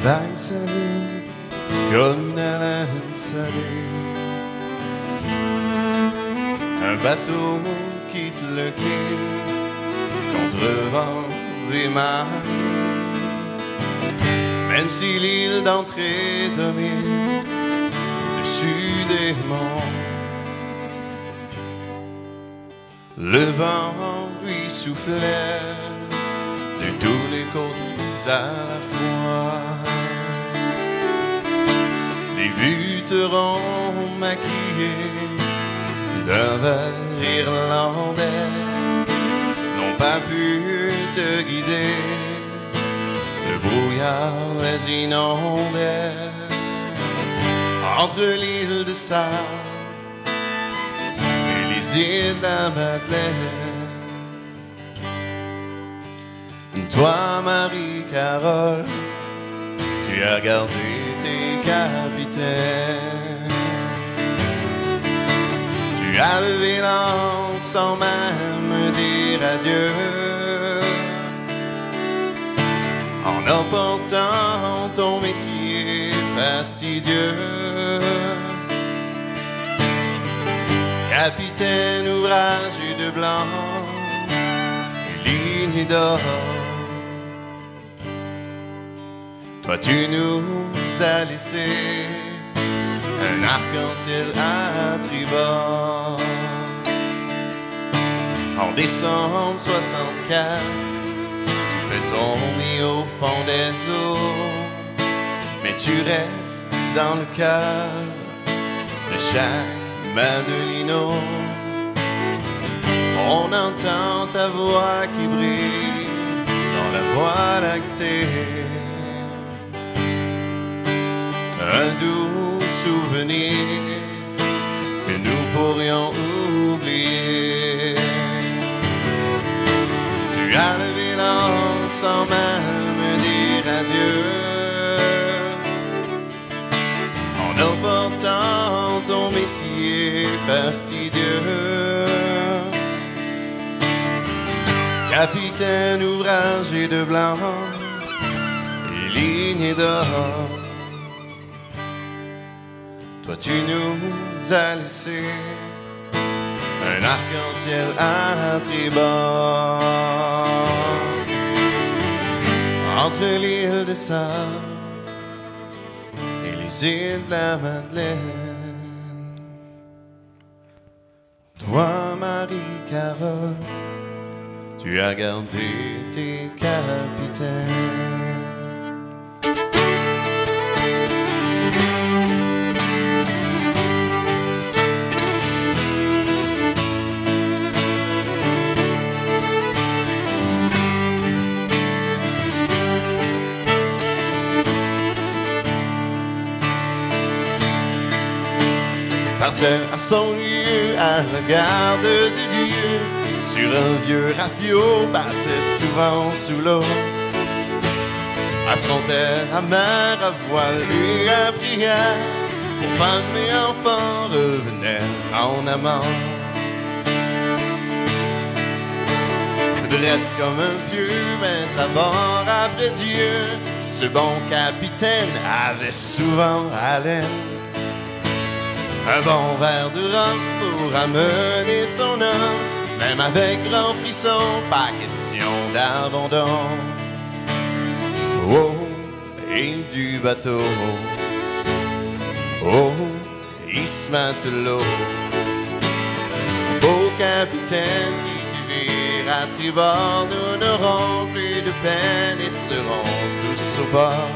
vagues s'allument comme une haleine salée. Un bateau quitte le quai contre vents et marées. Même si l'île d'entrée domine au-dessus des monts, le vent lui soufflait de tous les côtés à la fois. Les buterons maquillés d'un verre irlandais n'ont pas pu te guider, le brouillard les inondait. Entre l'île de Sable et les îles de la Madeleine, toi, Marie-Carole, tu as gardé tes capitaines. Tu as levé l'ancre sans même dire adieu, en emportant ton métier fastidieux. Capitaine ouvragé de blanc et lignes d'or, toi tu nous as laissé un arc-en-ciel à tribord. En décembre 64, tu fais ton nid au fond des eaux, mais tu restes dans le cœur de chaque Madelino. On entend ta voix qui brille dans la voie lactée, un doux souvenir que nous pourrions oublier. Tu as levé l'ancre sans même dire adieu, en emportant ton métier fastidieux. Capitaine ouvragé de blanc et lignes d'or, toi tu nous as laissé un arc-en-ciel à tribord. Entre l'île de Sable et les îles de la Madeleine, toi Marie-Carole, tu as gardé tes capitaines. Partait à son lieu à la garde de Dieu, sur un vieux rafio passait souvent sous l'eau, affrontait la mer à voile et à prière, pour femmes et enfants revenaient en amant. Drette comme un pieu, mettre à bord après Dieu, ce bon capitaine avait souvent haleine. Un bon verre de rhum pour amener son homme, même avec grand frisson, pas question d'abandon. Oh, et du bateau, oh, il se matelot. Beau capitaine, si tu vires à tribord, nous n'aurons plus de peine et serons tous au bord.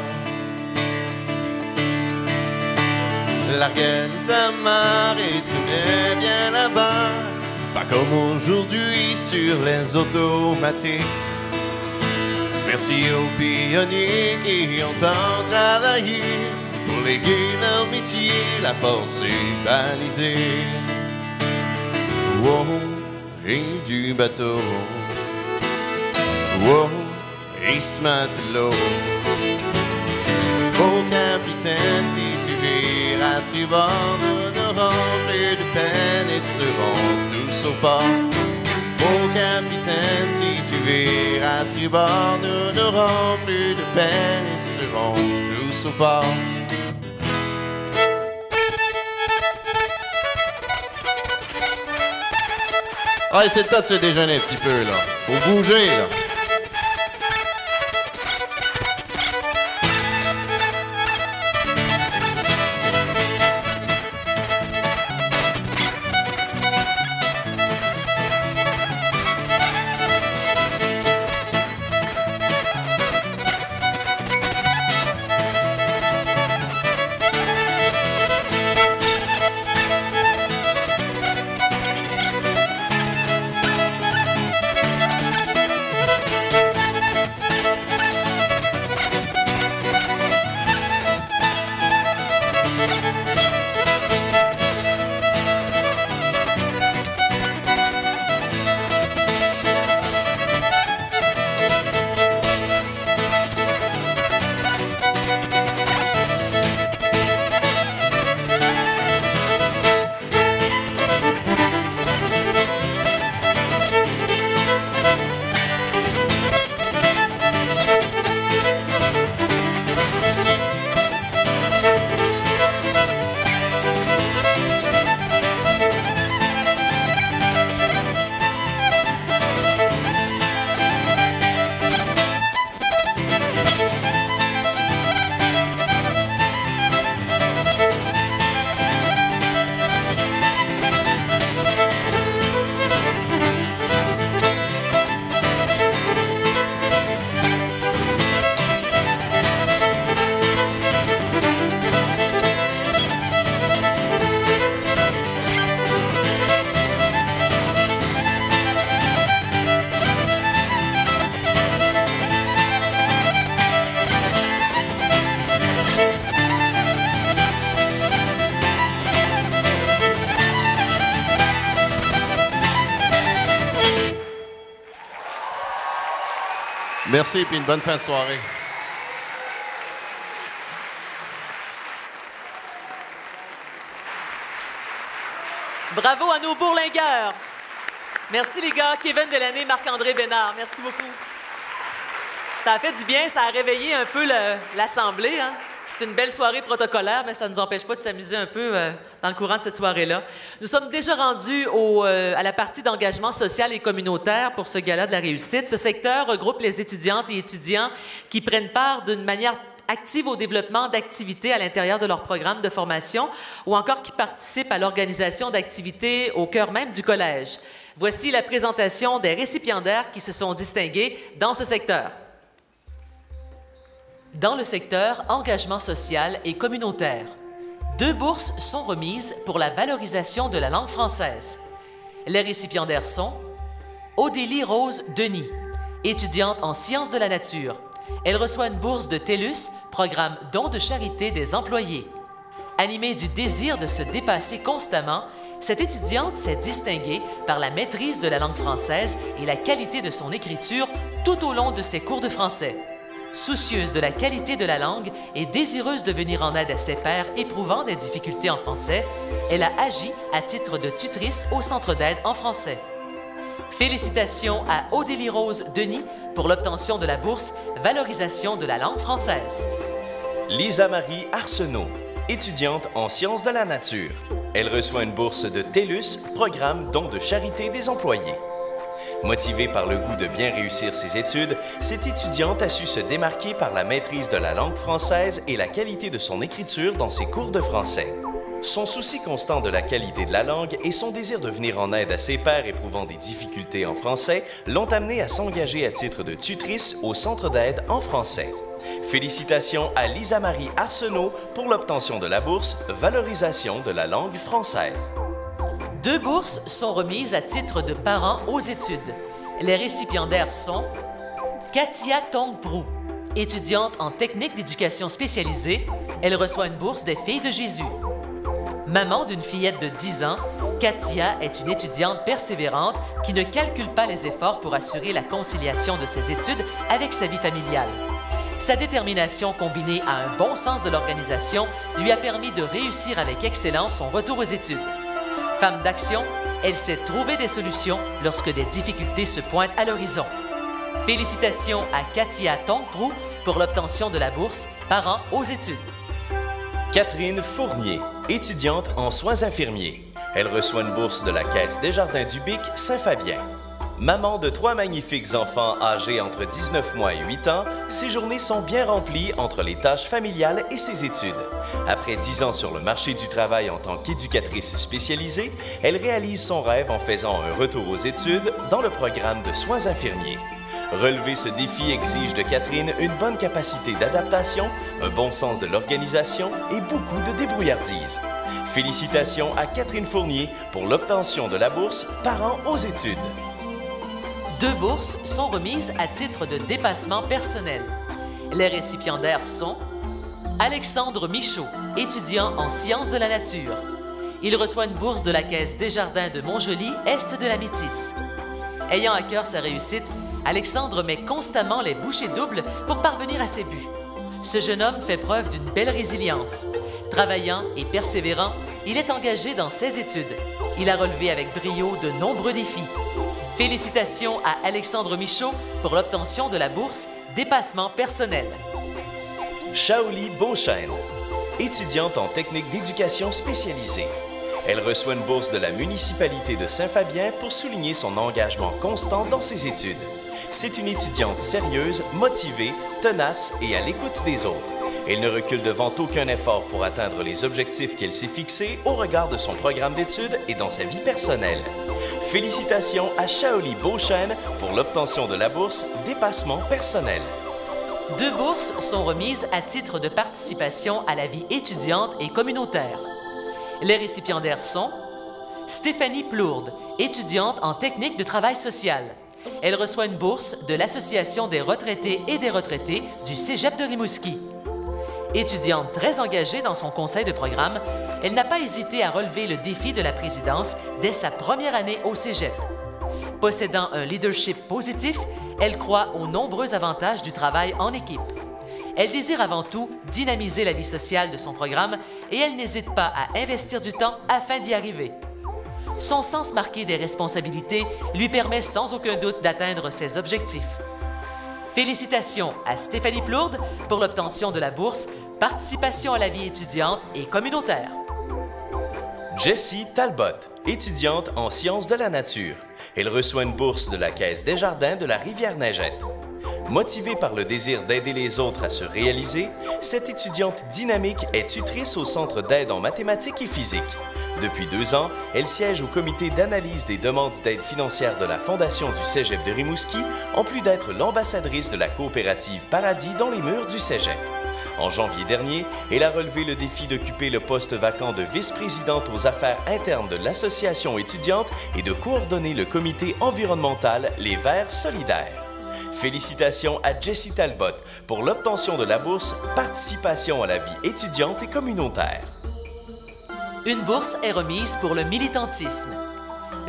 Larguez les amarres et tenez bien là-bas, pas comme aujourd'hui sur les automatiques. Merci aux pionniers qui ont tant travaillé pour léguer leur métier, la force est balisée. Oh, et du bateau, oh, et ce matelot. Beau capitaine, si tu vires à tribord, nous n'aurons plus de peine et serons tous au port. Beau capitaine, si tu vires à tribord, nous n'aurons plus de peine et serons vont tous au port. Ouais, c'est le temps de se déjeuner un petit peu, là. Faut bouger, là. Merci et puis une bonne fin de soirée. Bravo à nos bourlingueurs. Merci les gars. Kevin Delaney, Marc-André Bénard. Merci beaucoup. Ça a fait du bien, ça a réveillé un peu l'Assemblée. Hein? C'est une belle soirée protocolaire, mais ça ne nous empêche pas de s'amuser un peu dans le courant de cette soirée-là. Nous sommes déjà rendus à la partie d'engagement social et communautaire pour ce gala de la réussite. Ce secteur regroupe les étudiantes et étudiants qui prennent part d'une manière active au développement d'activités à l'intérieur de leur programme de formation ou encore qui participent à l'organisation d'activités au cœur même du collège. Voici la présentation des récipiendaires qui se sont distingués dans ce secteur. Dans le secteur engagement social et communautaire, 2 bourses sont remises pour la valorisation de la langue française. Les récipiendaires sont Odélie Rose Denis, étudiante en sciences de la nature. Elle reçoit une bourse de TELUS, programme don de charité des employés. Animée du désir de se dépasser constamment, cette étudiante s'est distinguée par la maîtrise de la langue française et la qualité de son écriture tout au long de ses cours de français. Soucieuse de la qualité de la langue et désireuse de venir en aide à ses pairs éprouvant des difficultés en français, elle a agi à titre de tutrice au Centre d'aide en français. Félicitations à Odélie Rose Denis pour l'obtention de la bourse Valorisation de la langue française. Lisa-Marie Arsenault, étudiante en sciences de la nature. Elle reçoit une bourse de TELUS, programme don de charité des employés. Motivée par le goût de bien réussir ses études, cette étudiante a su se démarquer par la maîtrise de la langue française et la qualité de son écriture dans ses cours de français. Son souci constant de la qualité de la langue et son désir de venir en aide à ses pairs éprouvant des difficultés en français l'ont amenée à s'engager à titre de tutrice au Centre d'aide en français. Félicitations à Lisa-Marie Arsenault pour l'obtention de la bourse Valorisation de la langue française. 2 bourses sont remises à titre de parents aux études. Les récipiendaires sont Katia Tongprou, étudiante en technique d'éducation spécialisée. Elle reçoit une bourse des Filles de Jésus. Maman d'une fillette de 10 ans, Katia est une étudiante persévérante qui ne calcule pas les efforts pour assurer la conciliation de ses études avec sa vie familiale. Sa détermination combinée à un bon sens de l'organisation lui a permis de réussir avec excellence son retour aux études. Femme d'action, elle sait trouver des solutions lorsque des difficultés se pointent à l'horizon. Félicitations à Katia Tongprou pour l'obtention de la bourse Parents aux études. Catherine Fournier, étudiante en soins infirmiers. Elle reçoit une bourse de la Caisse Desjardins du Bic Saint-Fabien. Maman de 3 magnifiques enfants âgés entre 19 mois et 8 ans, ses journées sont bien remplies entre les tâches familiales et ses études. Après 10 ans sur le marché du travail en tant qu'éducatrice spécialisée, elle réalise son rêve en faisant un retour aux études dans le programme de soins infirmiers. Relever ce défi exige de Catherine une bonne capacité d'adaptation, un bon sens de l'organisation et beaucoup de débrouillardise. Félicitations à Catherine Fournier pour l'obtention de la bourse Parents aux études. 2 bourses sont remises à titre de dépassement personnel. Les récipiendaires sont Alexandre Michaud, étudiant en sciences de la nature. Il reçoit une bourse de la Caisse Desjardins de Montjoly, est de la Métisse. Ayant à cœur sa réussite, Alexandre met constamment les bouchées doubles pour parvenir à ses buts. Ce jeune homme fait preuve d'une belle résilience. Travaillant et persévérant, il est engagé dans ses études. Il a relevé avec brio de nombreux défis. Félicitations à Alexandre Michaud pour l'obtention de la bourse Dépassement personnel. Shaoli Beauchesne, étudiante en technique d'éducation spécialisée. Elle reçoit une bourse de la municipalité de Saint-Fabien pour souligner son engagement constant dans ses études. C'est une étudiante sérieuse, motivée, tenace et à l'écoute des autres. Elle ne recule devant aucun effort pour atteindre les objectifs qu'elle s'est fixés au regard de son programme d'études et dans sa vie personnelle. Félicitations à Shaoli Beauchesne pour l'obtention de la bourse Dépassement personnel. 2 bourses sont remises à titre de participation à la vie étudiante et communautaire. Les récipiendaires sont Stéphanie Plourde, étudiante en technique de travail social. Elle reçoit une bourse de l'Association des retraités et des retraités du Cégep de Rimouski. Étudiante très engagée dans son conseil de programme, elle n'a pas hésité à relever le défi de la présidence dès sa première année au Cégep. Possédant un leadership positif, elle croit aux nombreux avantages du travail en équipe. Elle désire avant tout dynamiser la vie sociale de son programme et elle n'hésite pas à investir du temps afin d'y arriver. Son sens marqué des responsabilités lui permet sans aucun doute d'atteindre ses objectifs. Félicitations à Stéphanie Plourde pour l'obtention de la bourse Participation à la vie étudiante et communautaire. Jessie Talbot, étudiante en sciences de la nature. Elle reçoit une bourse de la Caisse Desjardins de la Rivière-Neigette. Motivée par le désir d'aider les autres à se réaliser, cette étudiante dynamique est tutrice au Centre d'aide en mathématiques et physique. Depuis 2 ans, elle siège au comité d'analyse des demandes d'aide financière de la Fondation du Cégep de Rimouski, en plus d'être l'ambassadrice de la coopérative Paradis dans les murs du Cégep. En janvier dernier, elle a relevé le défi d'occuper le poste vacant de vice-présidente aux affaires internes de l'association étudiante et de coordonner le comité environnemental Les Verts solidaires. Félicitations à Jessie Talbot pour l'obtention de la bourse Participation à la vie étudiante et communautaire. Une bourse est remise pour le militantisme.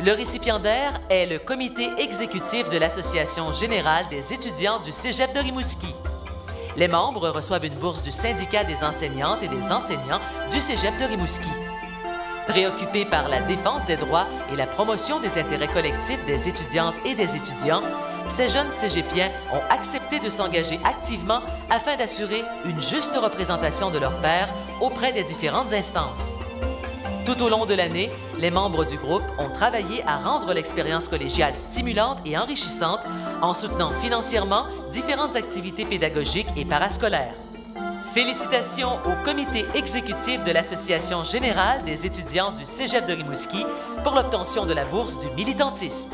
Le récipiendaire est le comité exécutif de l'Association générale des étudiants du Cégep de Rimouski. Les membres reçoivent une bourse du syndicat des enseignantes et des enseignants du Cégep de Rimouski. Préoccupés par la défense des droits et la promotion des intérêts collectifs des étudiantes et des étudiants, ces jeunes cégepiens ont accepté de s'engager activement afin d'assurer une juste représentation de leurs pairs auprès des différentes instances. Tout au long de l'année, les membres du groupe ont travaillé à rendre l'expérience collégiale stimulante et enrichissante en soutenant financièrement différentes activités pédagogiques et parascolaires. Félicitations au comité exécutif de l'Association générale des étudiants du Cégep de Rimouski pour l'obtention de la bourse du militantisme.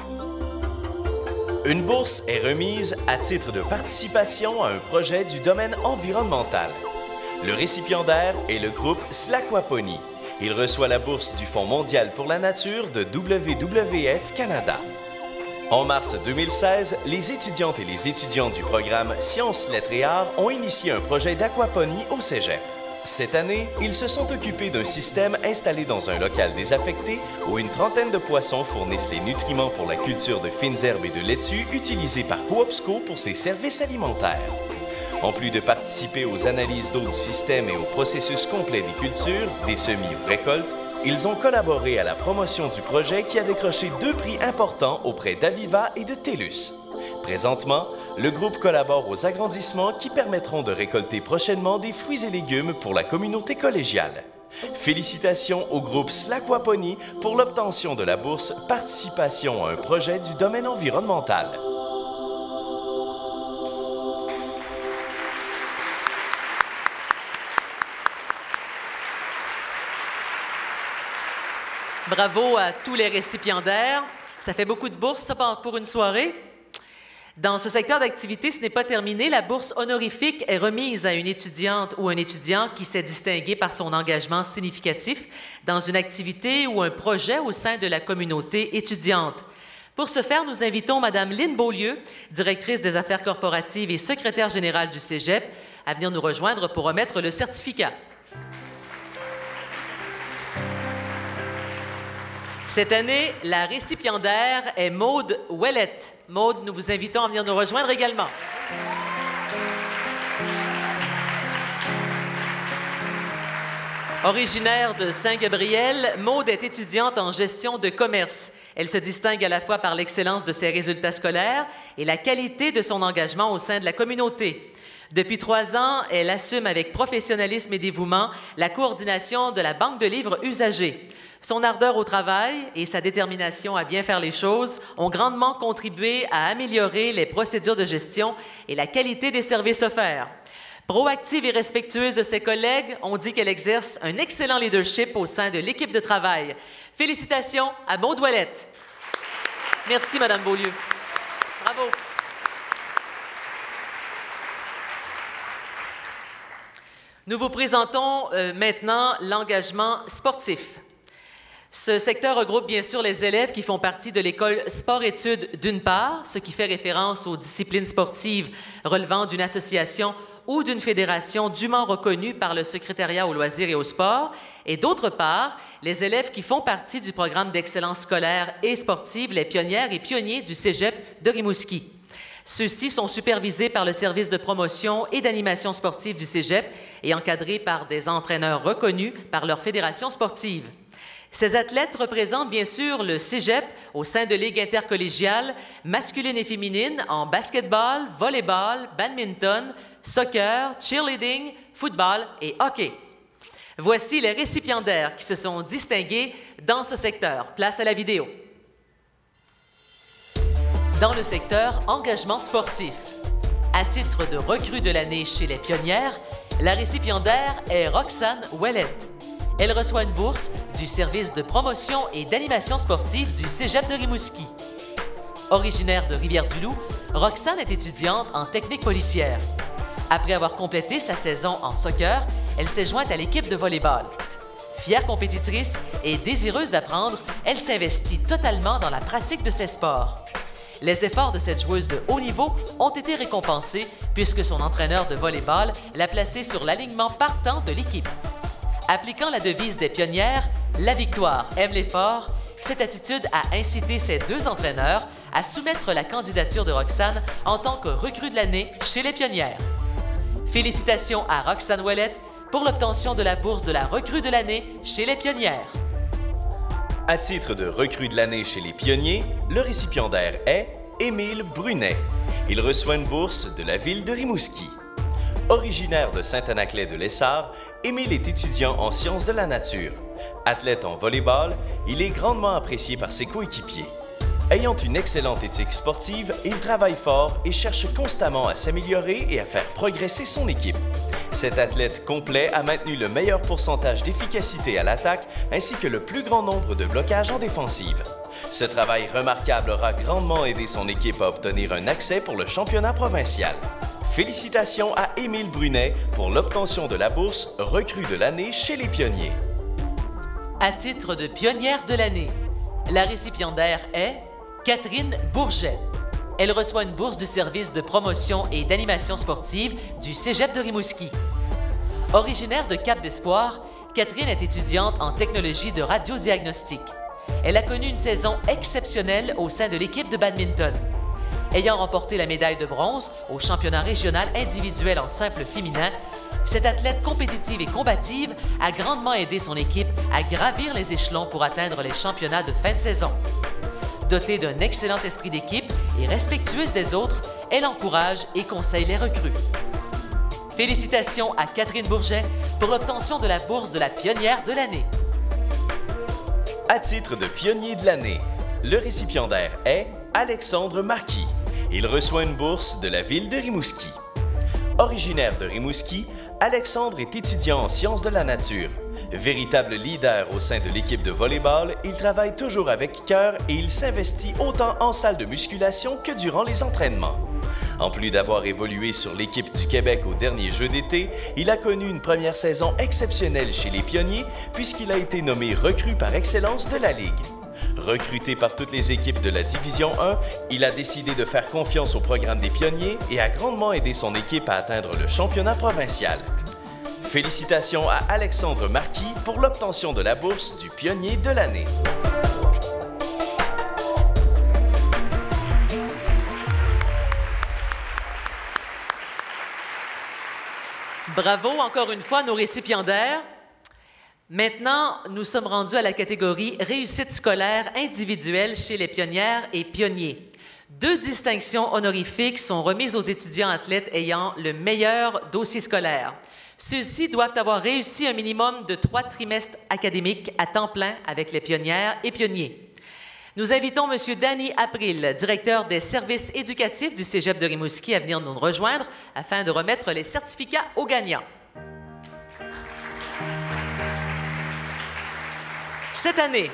Une bourse est remise à titre de participation à un projet du domaine environnemental. Le récipiendaire est le groupe Slaquapony. Il reçoit la bourse du Fonds mondial pour la nature de WWF Canada. En mars 2016, les étudiantes et les étudiants du programme Sciences, Lettres et Arts ont initié un projet d'aquaponie au Cégep. Cette année, ils se sont occupés d'un système installé dans un local désaffecté où une trentaine de poissons fournissent les nutriments pour la culture de fines herbes et de laitues utilisés par Coopsco pour ses services alimentaires. En plus de participer aux analyses d'eau du système et au processus complet des cultures, des semis ou récoltes, ils ont collaboré à la promotion du projet qui a décroché 2 prix importants auprès d'Aviva et de TELUS. Présentement, le groupe collabore aux agrandissements qui permettront de récolter prochainement des fruits et légumes pour la communauté collégiale. Félicitations au groupe Slaquapony pour l'obtention de la bourse Participation à un projet du domaine environnemental. Bravo à tous les récipiendaires. Ça fait beaucoup de bourses, ça, pour une soirée. Dans ce secteur d'activité, ce n'est pas terminé. La bourse honorifique est remise à une étudiante ou un étudiant qui s'est distingué par son engagement significatif dans une activité ou un projet au sein de la communauté étudiante. Pour ce faire, nous invitons Mme Lynne Beaulieu, directrice des affaires corporatives et secrétaire générale du Cégep, à venir nous rejoindre pour remettre le certificat. Cette année, la récipiendaire est Maude Ouellette. Maude, nous vous invitons à venir nous rejoindre également. Originaire de Saint-Gabriel, Maude est étudiante en gestion de commerce. Elle se distingue à la fois par l'excellence de ses résultats scolaires et la qualité de son engagement au sein de la communauté. Depuis 3 ans, elle assume avec professionnalisme et dévouement la coordination de la Banque de livres usagés. Son ardeur au travail et sa détermination à bien faire les choses ont grandement contribué à améliorer les procédures de gestion et la qualité des services offerts. Proactive et respectueuse de ses collègues, on dit qu'elle exerce un excellent leadership au sein de l'équipe de travail. Félicitations à Maude Ouellette. Merci, Mme Beaulieu. Bravo. Nous vous présentons maintenant l'engagement sportif. Ce secteur regroupe bien sûr les élèves qui font partie de l'école sport-études d'une part, ce qui fait référence aux disciplines sportives relevant d'une association ou d'une fédération dûment reconnue par le secrétariat aux loisirs et au sport, et d'autre part, les élèves qui font partie du programme d'excellence scolaire et sportive, les pionnières et pionniers du Cégep de Rimouski. Ceux-ci sont supervisés par le service de promotion et d'animation sportive du Cégep et encadrés par des entraîneurs reconnus par leur fédération sportive. Ces athlètes représentent bien sûr le Cégep au sein de ligues intercollégiales masculines et féminines en basketball, volleyball, badminton, soccer, cheerleading, football et hockey. Voici les récipiendaires qui se sont distingués dans ce secteur. Place à la vidéo. Dans le secteur engagement sportif, à titre de recrue de l'année chez les pionnières, la récipiendaire est Roxane Ouellette. Elle reçoit une bourse du service de promotion et d'animation sportive du Cégep de Rimouski. Originaire de Rivière-du-Loup, Roxane est étudiante en technique policière. Après avoir complété sa saison en soccer, elle s'est jointe à l'équipe de volleyball. Fière compétitrice et désireuse d'apprendre, elle s'investit totalement dans la pratique de ses sports. Les efforts de cette joueuse de haut niveau ont été récompensés puisque son entraîneur de volleyball l'a placée sur l'alignement partant de l'équipe. Appliquant la devise des pionnières « La victoire aime l'effort », cette attitude a incité ses 2 entraîneurs à soumettre la candidature de Roxane en tant que recrue de l'année chez les pionnières. Félicitations à Roxane Ouellette pour l'obtention de la bourse de la recrue de l'année chez les pionnières. À titre de recrue de l'année chez les pionniers, le récipiendaire est Émile Brunet. Il reçoit une bourse de la ville de Rimouski. Originaire de Saint-Anaclet-de-Lessard, Émile est étudiant en sciences de la nature. Athlète en volleyball, il est grandement apprécié par ses coéquipiers. Ayant une excellente éthique sportive, il travaille fort et cherche constamment à s'améliorer et à faire progresser son équipe. Cet athlète complet a maintenu le meilleur pourcentage d'efficacité à l'attaque ainsi que le plus grand nombre de blocages en défensive. Ce travail remarquable aura grandement aidé son équipe à obtenir un accès pour le championnat provincial. Félicitations à Émile Brunet pour l'obtention de la bourse recrue de l'année chez les pionniers. À titre de pionnière de l'année, la récipiendaire est Catherine Bourget. Elle reçoit une bourse du service de promotion et d'animation sportive du Cégep de Rimouski. Originaire de Cap d'Espoir, Catherine est étudiante en technologie de radiodiagnostic. Elle a connu une saison exceptionnelle au sein de l'équipe de badminton. Ayant remporté la médaille de bronze au championnat régional individuel en simple féminin, cette athlète compétitive et combative a grandement aidé son équipe à gravir les échelons pour atteindre les championnats de fin de saison. Dotée d'un excellent esprit d'équipe et respectueuse des autres, elle encourage et conseille les recrues. Félicitations à Catherine Bourget pour l'obtention de la bourse de la pionnière de l'année. À titre de pionnier de l'année, le récipiendaire est Alexandre Marquis. Il reçoit une bourse de la ville de Rimouski. Originaire de Rimouski, Alexandre est étudiant en sciences de la nature. Véritable leader au sein de l'équipe de volley-ball, il travaille toujours avec cœur et il s'investit autant en salle de musculation que durant les entraînements. En plus d'avoir évolué sur l'équipe du Québec aux derniers Jeux d'été, il a connu une première saison exceptionnelle chez les Pionniers puisqu'il a été nommé recrue par excellence de la Ligue. Recruté par toutes les équipes de la Division 1, il a décidé de faire confiance au programme des Pionniers et a grandement aidé son équipe à atteindre le championnat provincial. Félicitations à Alexandre Marquis pour l'obtention de la bourse du Pionnier de l'année. Bravo encore une fois à nos récipiendaires. Maintenant, nous sommes rendus à la catégorie réussite scolaire individuelle chez les pionnières et pionniers. 2 distinctions honorifiques sont remises aux étudiants athlètes ayant le meilleur dossier scolaire. Ceux-ci doivent avoir réussi un minimum de 3 trimestres académiques à temps plein avec les pionnières et pionniers. Nous invitons M. Danny April, directeur des services éducatifs du Cégep de Rimouski, à venir nous rejoindre afin de remettre les certificats aux gagnants. Cette année,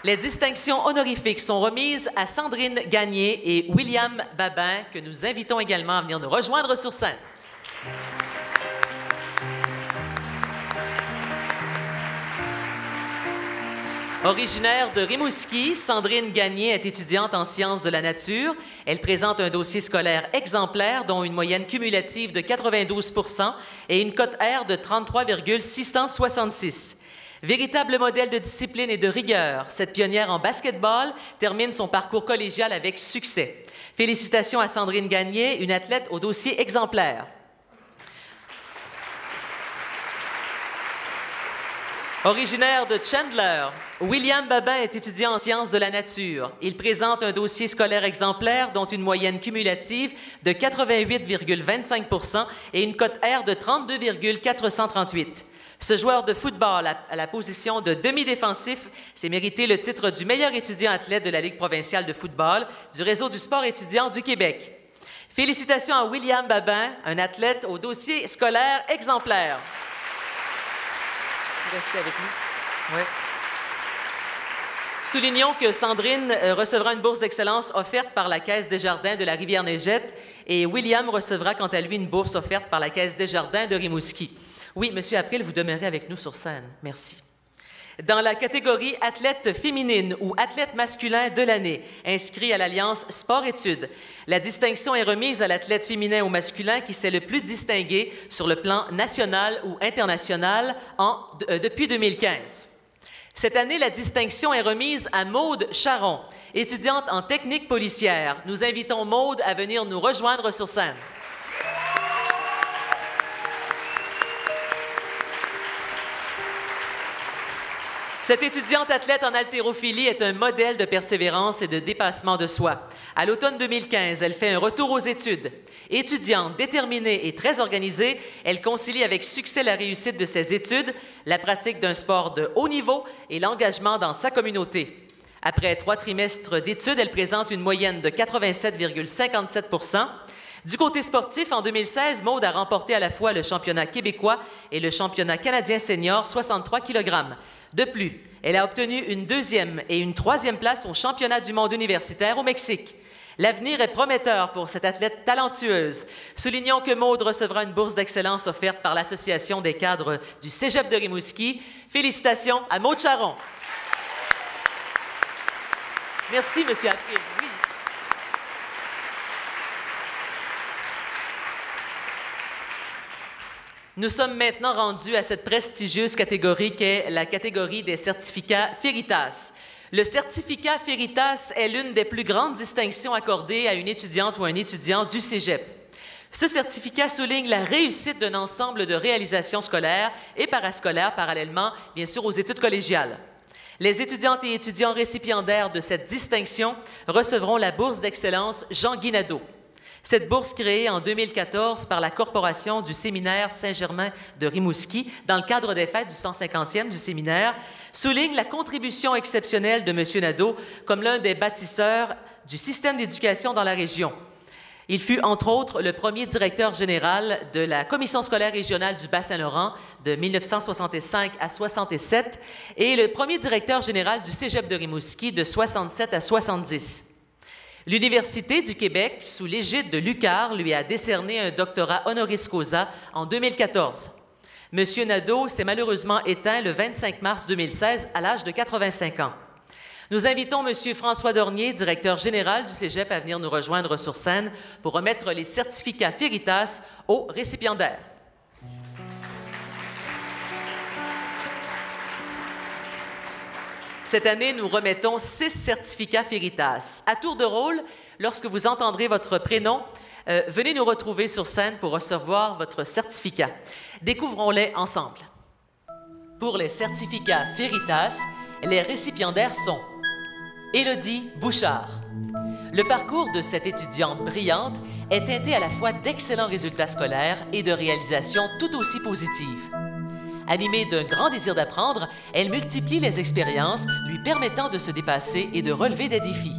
les distinctions honorifiques sont remises à Sandrine Gagné et William Babin, que nous invitons également à venir nous rejoindre sur scène. Originaire de Rimouski, Sandrine Gagné est étudiante en sciences de la nature. Elle présente un dossier scolaire exemplaire, dont une moyenne cumulative de 92 % et une cote R de 33,666. Véritable modèle de discipline et de rigueur, cette pionnière en basketball termine son parcours collégial avec succès. Félicitations à Sandrine Gagné, une athlète au dossier exemplaire. Originaire de Chandler, William Babin est étudiant en sciences de la nature. Il présente un dossier scolaire exemplaire dont une moyenne cumulative de 88,25 % et une cote R de 32,438. Ce joueur de football à la position de demi-défensif s'est mérité le titre du meilleur étudiant athlète de la Ligue provinciale de football du réseau du sport étudiant du Québec. Félicitations à William Babin, un athlète au dossier scolaire exemplaire. Vous restez avec nous? Oui. Soulignons que Sandrine recevra une bourse d'excellence offerte par la Caisse Desjardins de la Rivière-Neigette et William recevra quant à lui une bourse offerte par la Caisse Desjardins de Rimouski. Oui, M. April, vous demeurez avec nous sur scène. Merci. Dans la catégorie athlète féminine ou athlète masculin de l'année, inscrit à l'Alliance Sport-Études, la distinction est remise à l'athlète féminin ou masculin qui s'est le plus distingué sur le plan national ou international depuis 2015. Cette année, la distinction est remise à Maude Charon, étudiante en technique policière. Nous invitons Maude à venir nous rejoindre sur scène. Cette étudiante athlète en haltérophilie est un modèle de persévérance et de dépassement de soi. À l'automne 2015, elle fait un retour aux études. Étudiante, déterminée et très organisée, elle concilie avec succès la réussite de ses études, la pratique d'un sport de haut niveau et l'engagement dans sa communauté. Après 3 trimestres d'études, elle présente une moyenne de 87,57 %. Du côté sportif, en 2016, Maude a remporté à la fois le championnat québécois et le championnat canadien senior 63 kg. De plus, elle a obtenu une 2e et une 3e place au championnat du monde universitaire au Mexique. L'avenir est prometteur pour cette athlète talentueuse. Soulignons que Maude recevra une bourse d'excellence offerte par l'Association des cadres du Cégep de Rimouski. Félicitations à Maude Charon. Merci, M. April. Oui. Nous sommes maintenant rendus à cette prestigieuse catégorie qu'est la catégorie des certificats Féritas. Le certificat Féritas est l'une des plus grandes distinctions accordées à une étudiante ou un étudiant du Cégep. Ce certificat souligne la réussite d'un ensemble de réalisations scolaires et parascolaires parallèlement, bien sûr, aux études collégiales. Les étudiantes et étudiants récipiendaires de cette distinction recevront la bourse d'excellence Jean Guinado. Cette bourse, créée en 2014 par la Corporation du séminaire Saint-Germain de Rimouski, dans le cadre des fêtes du 150e du séminaire, souligne la contribution exceptionnelle de M. Nadeau comme l'un des bâtisseurs du système d'éducation dans la région. Il fut, entre autres, le premier directeur général de la Commission scolaire régionale du Bas-Saint-Laurent de 1965 à 67 et le premier directeur général du Cégep de Rimouski de 67 à 70. L'Université du Québec, sous l'égide de l'UQAR, lui a décerné un doctorat honoris causa en 2014. M. Nadeau s'est malheureusement éteint le 25 mars 2016 à l'âge de 85 ans. Nous invitons M. François Dornier, directeur général du Cégep, à venir nous rejoindre sur scène pour remettre les certificats Féritas aux récipiendaires. Cette année, nous remettons 6 certificats Féritas. À tour de rôle, lorsque vous entendrez votre prénom, venez nous retrouver sur scène pour recevoir votre certificat. Découvrons-les ensemble. Pour les certificats Féritas, les récipiendaires sont Élodie Bouchard. Le parcours de cette étudiante brillante est teinté à la fois d'excellents résultats scolaires et de réalisations tout aussi positives. Animée d'un grand désir d'apprendre, elle multiplie les expériences lui permettant de se dépasser et de relever des défis.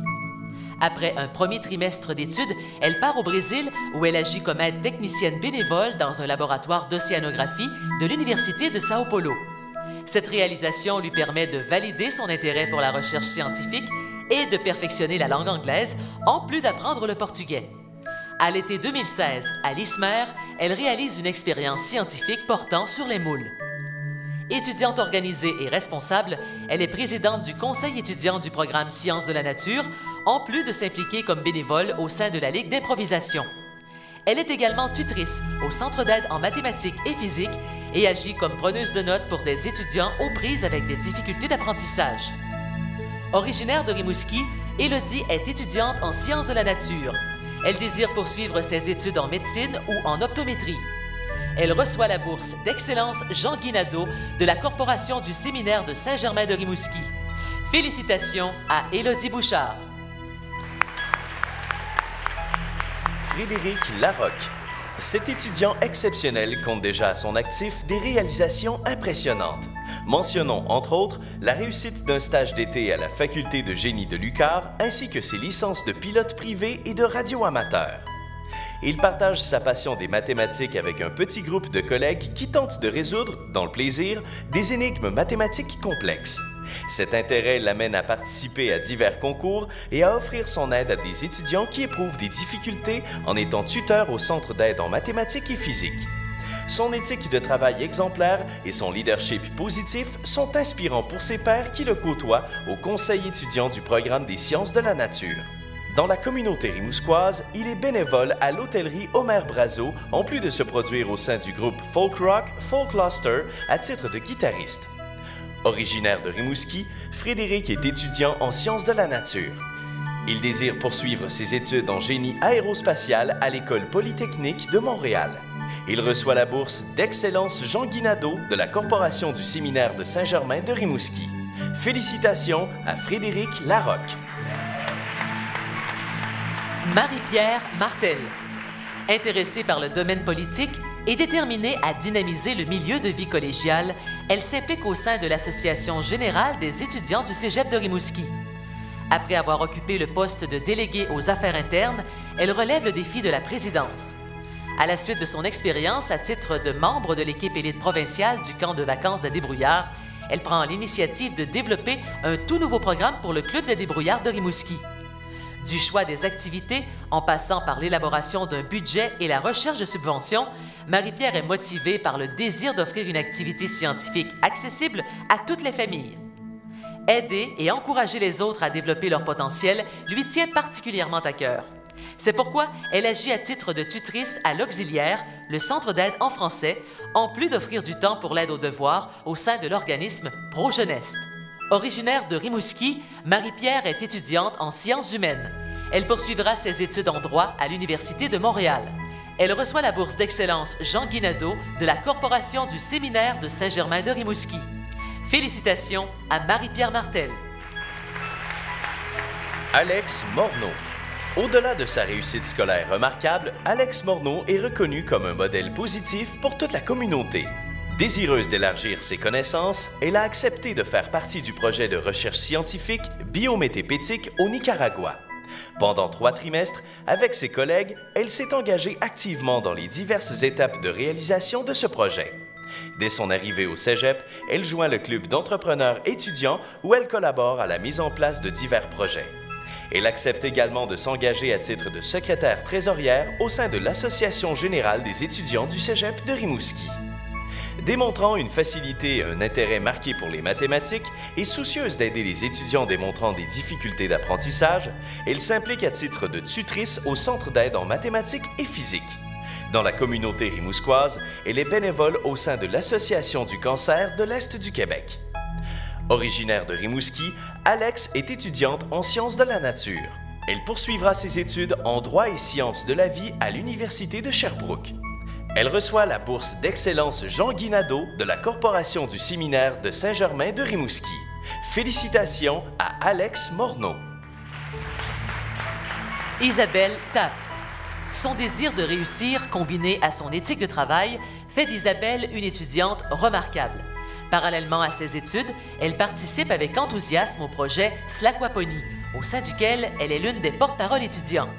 Après un premier trimestre d'études, elle part au Brésil où elle agit comme aide technicienne bénévole dans un laboratoire d'océanographie de l'Université de Sao Paulo. Cette réalisation lui permet de valider son intérêt pour la recherche scientifique et de perfectionner la langue anglaise, en plus d'apprendre le portugais. À l'été 2016, à l'ISMER, elle réalise une expérience scientifique portant sur les moules. Étudiante organisée et responsable, elle est présidente du conseil étudiant du programme Sciences de la nature, en plus de s'impliquer comme bénévole au sein de la Ligue d'improvisation. Elle est également tutrice au Centre d'aide en mathématiques et physique et agit comme preneuse de notes pour des étudiants aux prises avec des difficultés d'apprentissage. Originaire de Rimouski, Élodie est étudiante en sciences de la nature. Elle désire poursuivre ses études en médecine ou en optométrie. Elle reçoit la bourse d'excellence Jean-Guy Nadeau de la Corporation du séminaire de Saint-Germain de Rimouski. Félicitations à Élodie Bouchard. Frédéric Larocque. Cet étudiant exceptionnel compte déjà à son actif des réalisations impressionnantes. Mentionnons, entre autres, la réussite d'un stage d'été à la Faculté de génie de l'UQAR ainsi que ses licences de pilote privé et de radio-amateur. Il partage sa passion des mathématiques avec un petit groupe de collègues qui tentent de résoudre, dans le plaisir, des énigmes mathématiques complexes. Cet intérêt l'amène à participer à divers concours et à offrir son aide à des étudiants qui éprouvent des difficultés en étant tuteur au Centre d'aide en mathématiques et physique. Son éthique de travail exemplaire et son leadership positif sont inspirants pour ses pairs qui le côtoient au conseil étudiant du programme des sciences de la nature. Dans la communauté rimousquoise, il est bénévole à l'hôtellerie Omer Brazo, en plus de se produire au sein du groupe Folk Rock Folkluster à titre de guitariste. Originaire de Rimouski, Frédéric est étudiant en sciences de la nature. Il désire poursuivre ses études en génie aérospatial à l'École polytechnique de Montréal. Il reçoit la bourse d'excellence Jean-Guy Nadeau de la Corporation du séminaire de Saint-Germain de Rimouski. Félicitations à Frédéric Larocque. Marie-Pierre Martel. Intéressée par le domaine politique et déterminée à dynamiser le milieu de vie collégiale, elle s'implique au sein de l'Association générale des étudiants du Cégep de Rimouski. Après avoir occupé le poste de déléguée aux affaires internes, elle relève le défi de la présidence. À la suite de son expérience à titre de membre de l'équipe élite provinciale du camp de vacances des débrouillards, elle prend l'initiative de développer un tout nouveau programme pour le Club des débrouillards de Rimouski. Du choix des activités, en passant par l'élaboration d'un budget et la recherche de subventions, Marie-Pierre est motivée par le désir d'offrir une activité scientifique accessible à toutes les familles. Aider et encourager les autres à développer leur potentiel lui tient particulièrement à cœur. C'est pourquoi elle agit à titre de tutrice à l'Auxiliaire, le centre d'aide en français, en plus d'offrir du temps pour l'aide aux devoirs au sein de l'organisme Pro-Jeunesse. Originaire de Rimouski, Marie-Pierre est étudiante en sciences humaines. Elle poursuivra ses études en droit à l'Université de Montréal. Elle reçoit la bourse d'excellence Jean-Guy Nadeau de la Corporation du séminaire de Saint-Germain de Rimouski. Félicitations à Marie-Pierre Martel. Alex Morneau. Au-delà de sa réussite scolaire remarquable, Alex Morneau est reconnu comme un modèle positif pour toute la communauté. Désireuse d'élargir ses connaissances, elle a accepté de faire partie du projet de recherche scientifique biométépétique au Nicaragua. Pendant 3 trimestres, avec ses collègues, elle s'est engagée activement dans les diverses étapes de réalisation de ce projet. Dès son arrivée au Cégep, elle joint le club d'entrepreneurs étudiants où elle collabore à la mise en place de divers projets. Elle accepte également de s'engager à titre de secrétaire trésorière au sein de l'Association générale des étudiants du Cégep de Rimouski. Démontrant une facilité et un intérêt marqué pour les mathématiques et soucieuse d'aider les étudiants démontrant des difficultés d'apprentissage, elle s'implique à titre de tutrice au Centre d'aide en mathématiques et physique. Dans la communauté rimousquoise, elle est bénévole au sein de l'Association du cancer de l'Est du Québec. Originaire de Rimouski, Alex est étudiante en sciences de la nature. Elle poursuivra ses études en droit et sciences de la vie à l'Université de Sherbrooke. Elle reçoit la bourse d'excellence Jean Guinado de la Corporation du séminaire de Saint-Germain de Rimouski. Félicitations à Alex Morneau. Isabelle Tapp. Son désir de réussir, combiné à son éthique de travail, fait d'Isabelle une étudiante remarquable. Parallèlement à ses études, elle participe avec enthousiasme au projet Slaquapony, au sein duquel elle est l'une des porte-paroles étudiants.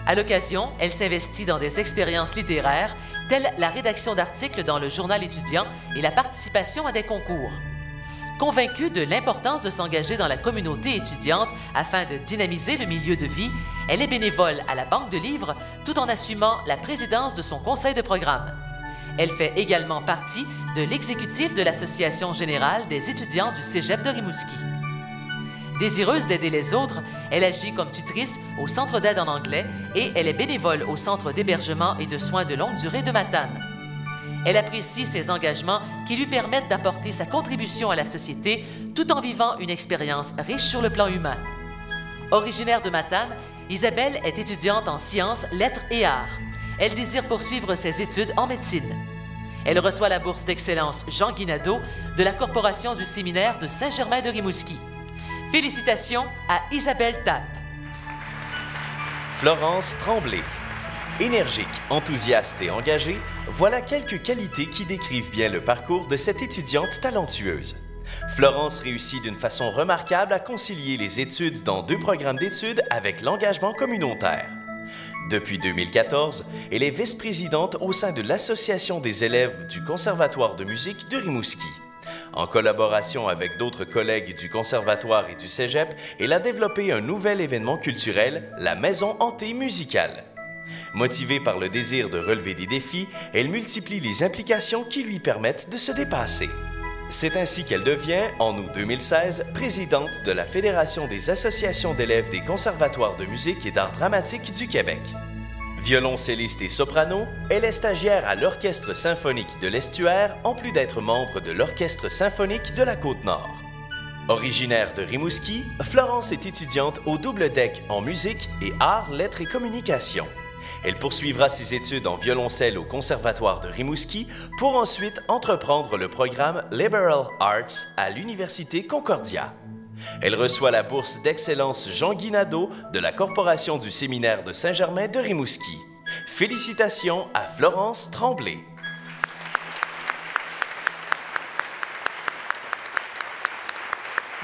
À l'occasion, elle s'investit dans des expériences littéraires, telles la rédaction d'articles dans le journal étudiant et la participation à des concours. Convaincue de l'importance de s'engager dans la communauté étudiante afin de dynamiser le milieu de vie, elle est bénévole à la Banque de livres tout en assumant la présidence de son conseil de programme. Elle fait également partie de l'exécutif de l'Association générale des étudiants du Cégep de Rimouski. Désireuse d'aider les autres, elle agit comme tutrice au Centre d'aide en anglais et elle est bénévole au Centre d'hébergement et de soins de longue durée de Matane. Elle apprécie ses engagements qui lui permettent d'apporter sa contribution à la société tout en vivant une expérience riche sur le plan humain. Originaire de Matane, Isabelle est étudiante en sciences, lettres et arts. Elle désire poursuivre ses études en médecine. Elle reçoit la bourse d'excellence Jean Guinado de la Corporation du séminaire de Saint-Germain de Rimouski. Félicitations à Isabelle Tapp. Florence Tremblay. Énergique, enthousiaste et engagée, voilà quelques qualités qui décrivent bien le parcours de cette étudiante talentueuse. Florence réussit d'une façon remarquable à concilier les études dans 2 programmes d'études avec l'engagement communautaire. Depuis 2014, elle est vice-présidente au sein de l'Association des élèves du Conservatoire de musique de Rimouski. En collaboration avec d'autres collègues du Conservatoire et du Cégep, elle a développé un nouvel événement culturel, la Maison hantée musicale. Motivée par le désir de relever des défis, elle multiplie les implications qui lui permettent de se dépasser. C'est ainsi qu'elle devient, en août 2016, présidente de la Fédération des associations d'élèves des conservatoires de musique et d'art dramatique du Québec. Violoncelliste et soprano, elle est stagiaire à l'Orchestre symphonique de l'Estuaire, en plus d'être membre de l'Orchestre symphonique de la Côte-Nord. Originaire de Rimouski, Florence est étudiante au double deck en musique et arts, lettres et communication. Elle poursuivra ses études en violoncelle au Conservatoire de Rimouski pour ensuite entreprendre le programme Liberal Arts à l'Université Concordia. Elle reçoit la bourse d'excellence Jean Guinado de la Corporation du séminaire de Saint-Germain de Rimouski. Félicitations à Florence Tremblay.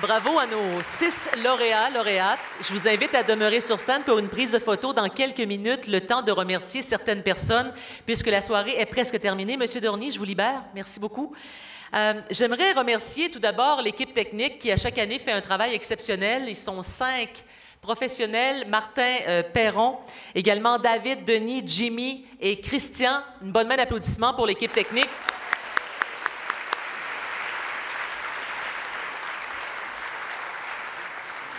Bravo à nos 6 lauréats. Je vous invite à demeurer sur scène pour une prise de photo dans quelques minutes, le temps de remercier certaines personnes, puisque la soirée est presque terminée. Monsieur Dornier, je vous libère. Merci beaucoup. J'aimerais remercier tout d'abord l'équipe technique qui, à chaque année, fait un travail exceptionnel. Ils sont 5 professionnels. Martin Perron, également David, Denis, Jimmy et Christian. Une bonne main d'applaudissements pour l'équipe technique.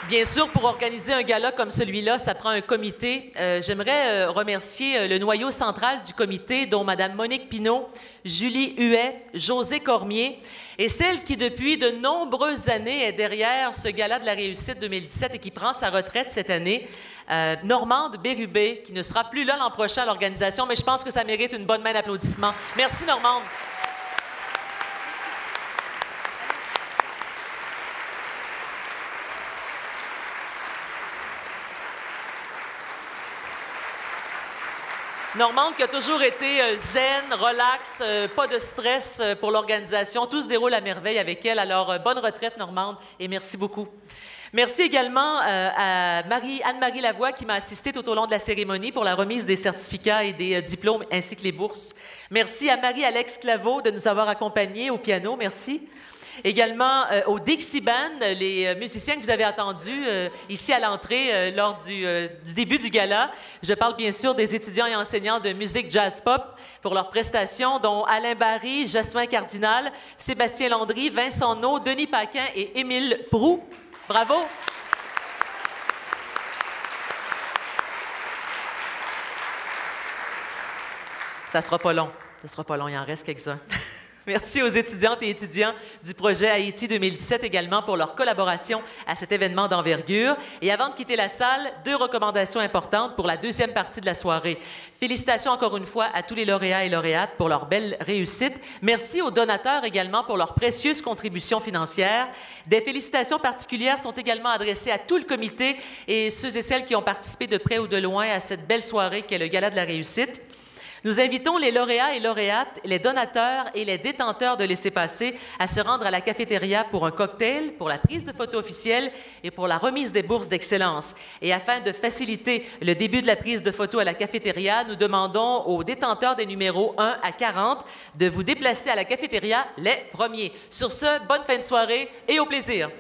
Bien sûr, pour organiser un gala comme celui-là, ça prend un comité. J'aimerais remercier le noyau central du comité, dont Mme Monique Pinault, Julie Huet, José Cormier, et celle qui, depuis de nombreuses années, est derrière ce gala de la réussite 2017 et qui prend sa retraite cette année, Normande Bérubé, qui ne sera plus là l'an prochain à l'organisation, mais je pense que ça mérite une bonne main d'applaudissements. Merci, Normande. Normande qui a toujours été zen, relax, pas de stress pour l'organisation. Tout se déroule à merveille avec elle. Alors, bonne retraite, Normande, et merci beaucoup. Merci également à Anne-Marie Lavoie qui m'a assistée tout au long de la cérémonie pour la remise des certificats et des diplômes ainsi que les bourses. Merci à Marie-Alex Claveau de nous avoir accompagnés au piano. Merci. Également au Dixie Band, les musiciens que vous avez entendus ici à l'entrée lors du début du gala. Je parle bien sûr des étudiants et enseignants de musique jazz-pop pour leurs prestations, dont Alain Barry, Jasmin Cardinal, Sébastien Landry, Vincent Naud, Denis Paquin et Émile Proux. Bravo! Ça sera pas long. Ça sera pas long, il en reste quelques-uns. Merci aux étudiantes et étudiants du projet Haïti 2017 également pour leur collaboration à cet événement d'envergure. Et avant de quitter la salle, 2 recommandations importantes pour la deuxième partie de la soirée. Félicitations encore une fois à tous les lauréats et lauréates pour leur belle réussite. Merci aux donateurs également pour leurs précieuses contributions financières. Des félicitations particulières sont également adressées à tout le comité et ceux et celles qui ont participé de près ou de loin à cette belle soirée qu'est le Gala de la réussite. Nous invitons les lauréats et lauréates, les donateurs et les détenteurs de laissez-passer à se rendre à la cafétéria pour un cocktail, pour la prise de photos officielle et pour la remise des bourses d'excellence. Et afin de faciliter le début de la prise de photos à la cafétéria, nous demandons aux détenteurs des numéros 1 à 40 de vous déplacer à la cafétéria les premiers. Sur ce, bonne fin de soirée et au plaisir!